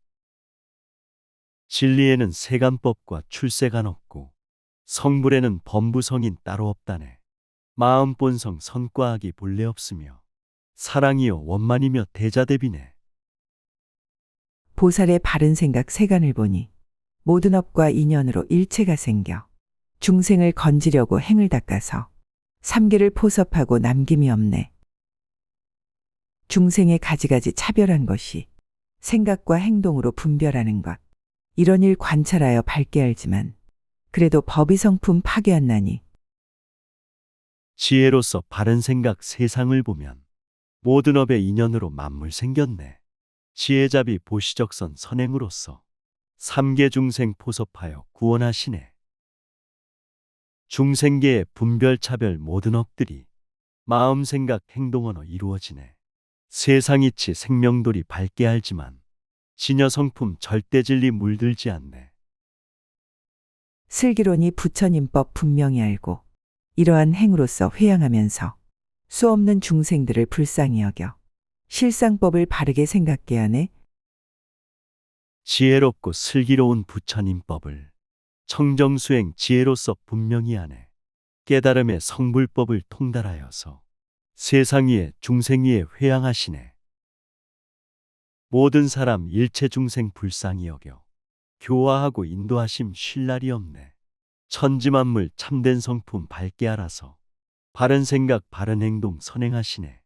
진리에는 세간법과 출세간 없고 성불에는 범부성인 따로 없다네. 마음 본성 선과악이 본래 없으며 사랑이요 원만이며 대자 대비네. 보살의 바른 생각 세간을 보니 모든 업과 인연으로 일체가 생겨 중생을 건지려고 행을 닦아서 삼계를 포섭하고 남김이 없네. 중생의 가지가지 차별한 것이 생각과 행동으로 분별하는 것. 이런 일 관찰하여 밝게 알지만 그래도 법의 성품 파괴한나니. 지혜로서 바른 생각 세상을 보면 모든 업의 인연으로 만물 생겼네. 지혜잡이 보시적선 선행으로서 삼계 중생 포섭하여 구원하시네. 중생계의 분별차별 모든 업들이 마음 생각 행동 언어 이루어지네. 세상이치 생명돌이 밝게 알지만 진여 성품 절대 진리 물들지 않네. 슬기로니 부처님법 분명히 알고 이러한 행으로서 회양하면서 수 없는 중생들을 불쌍히 여겨 실상법을 바르게 생각게 하네. 지혜롭고 슬기로운 부처님법을 청정수행 지혜로서 분명히 하네. 깨달음의 성불법을 통달하여서 세상 위에 중생 위에 회양하시네. 모든 사람 일체 중생 불쌍히 여겨 교화하고 인도하심 쉴 날이 없네. 천지만물 참된 성품 밝게 알아서 바른 생각 바른 행동 선행하시네.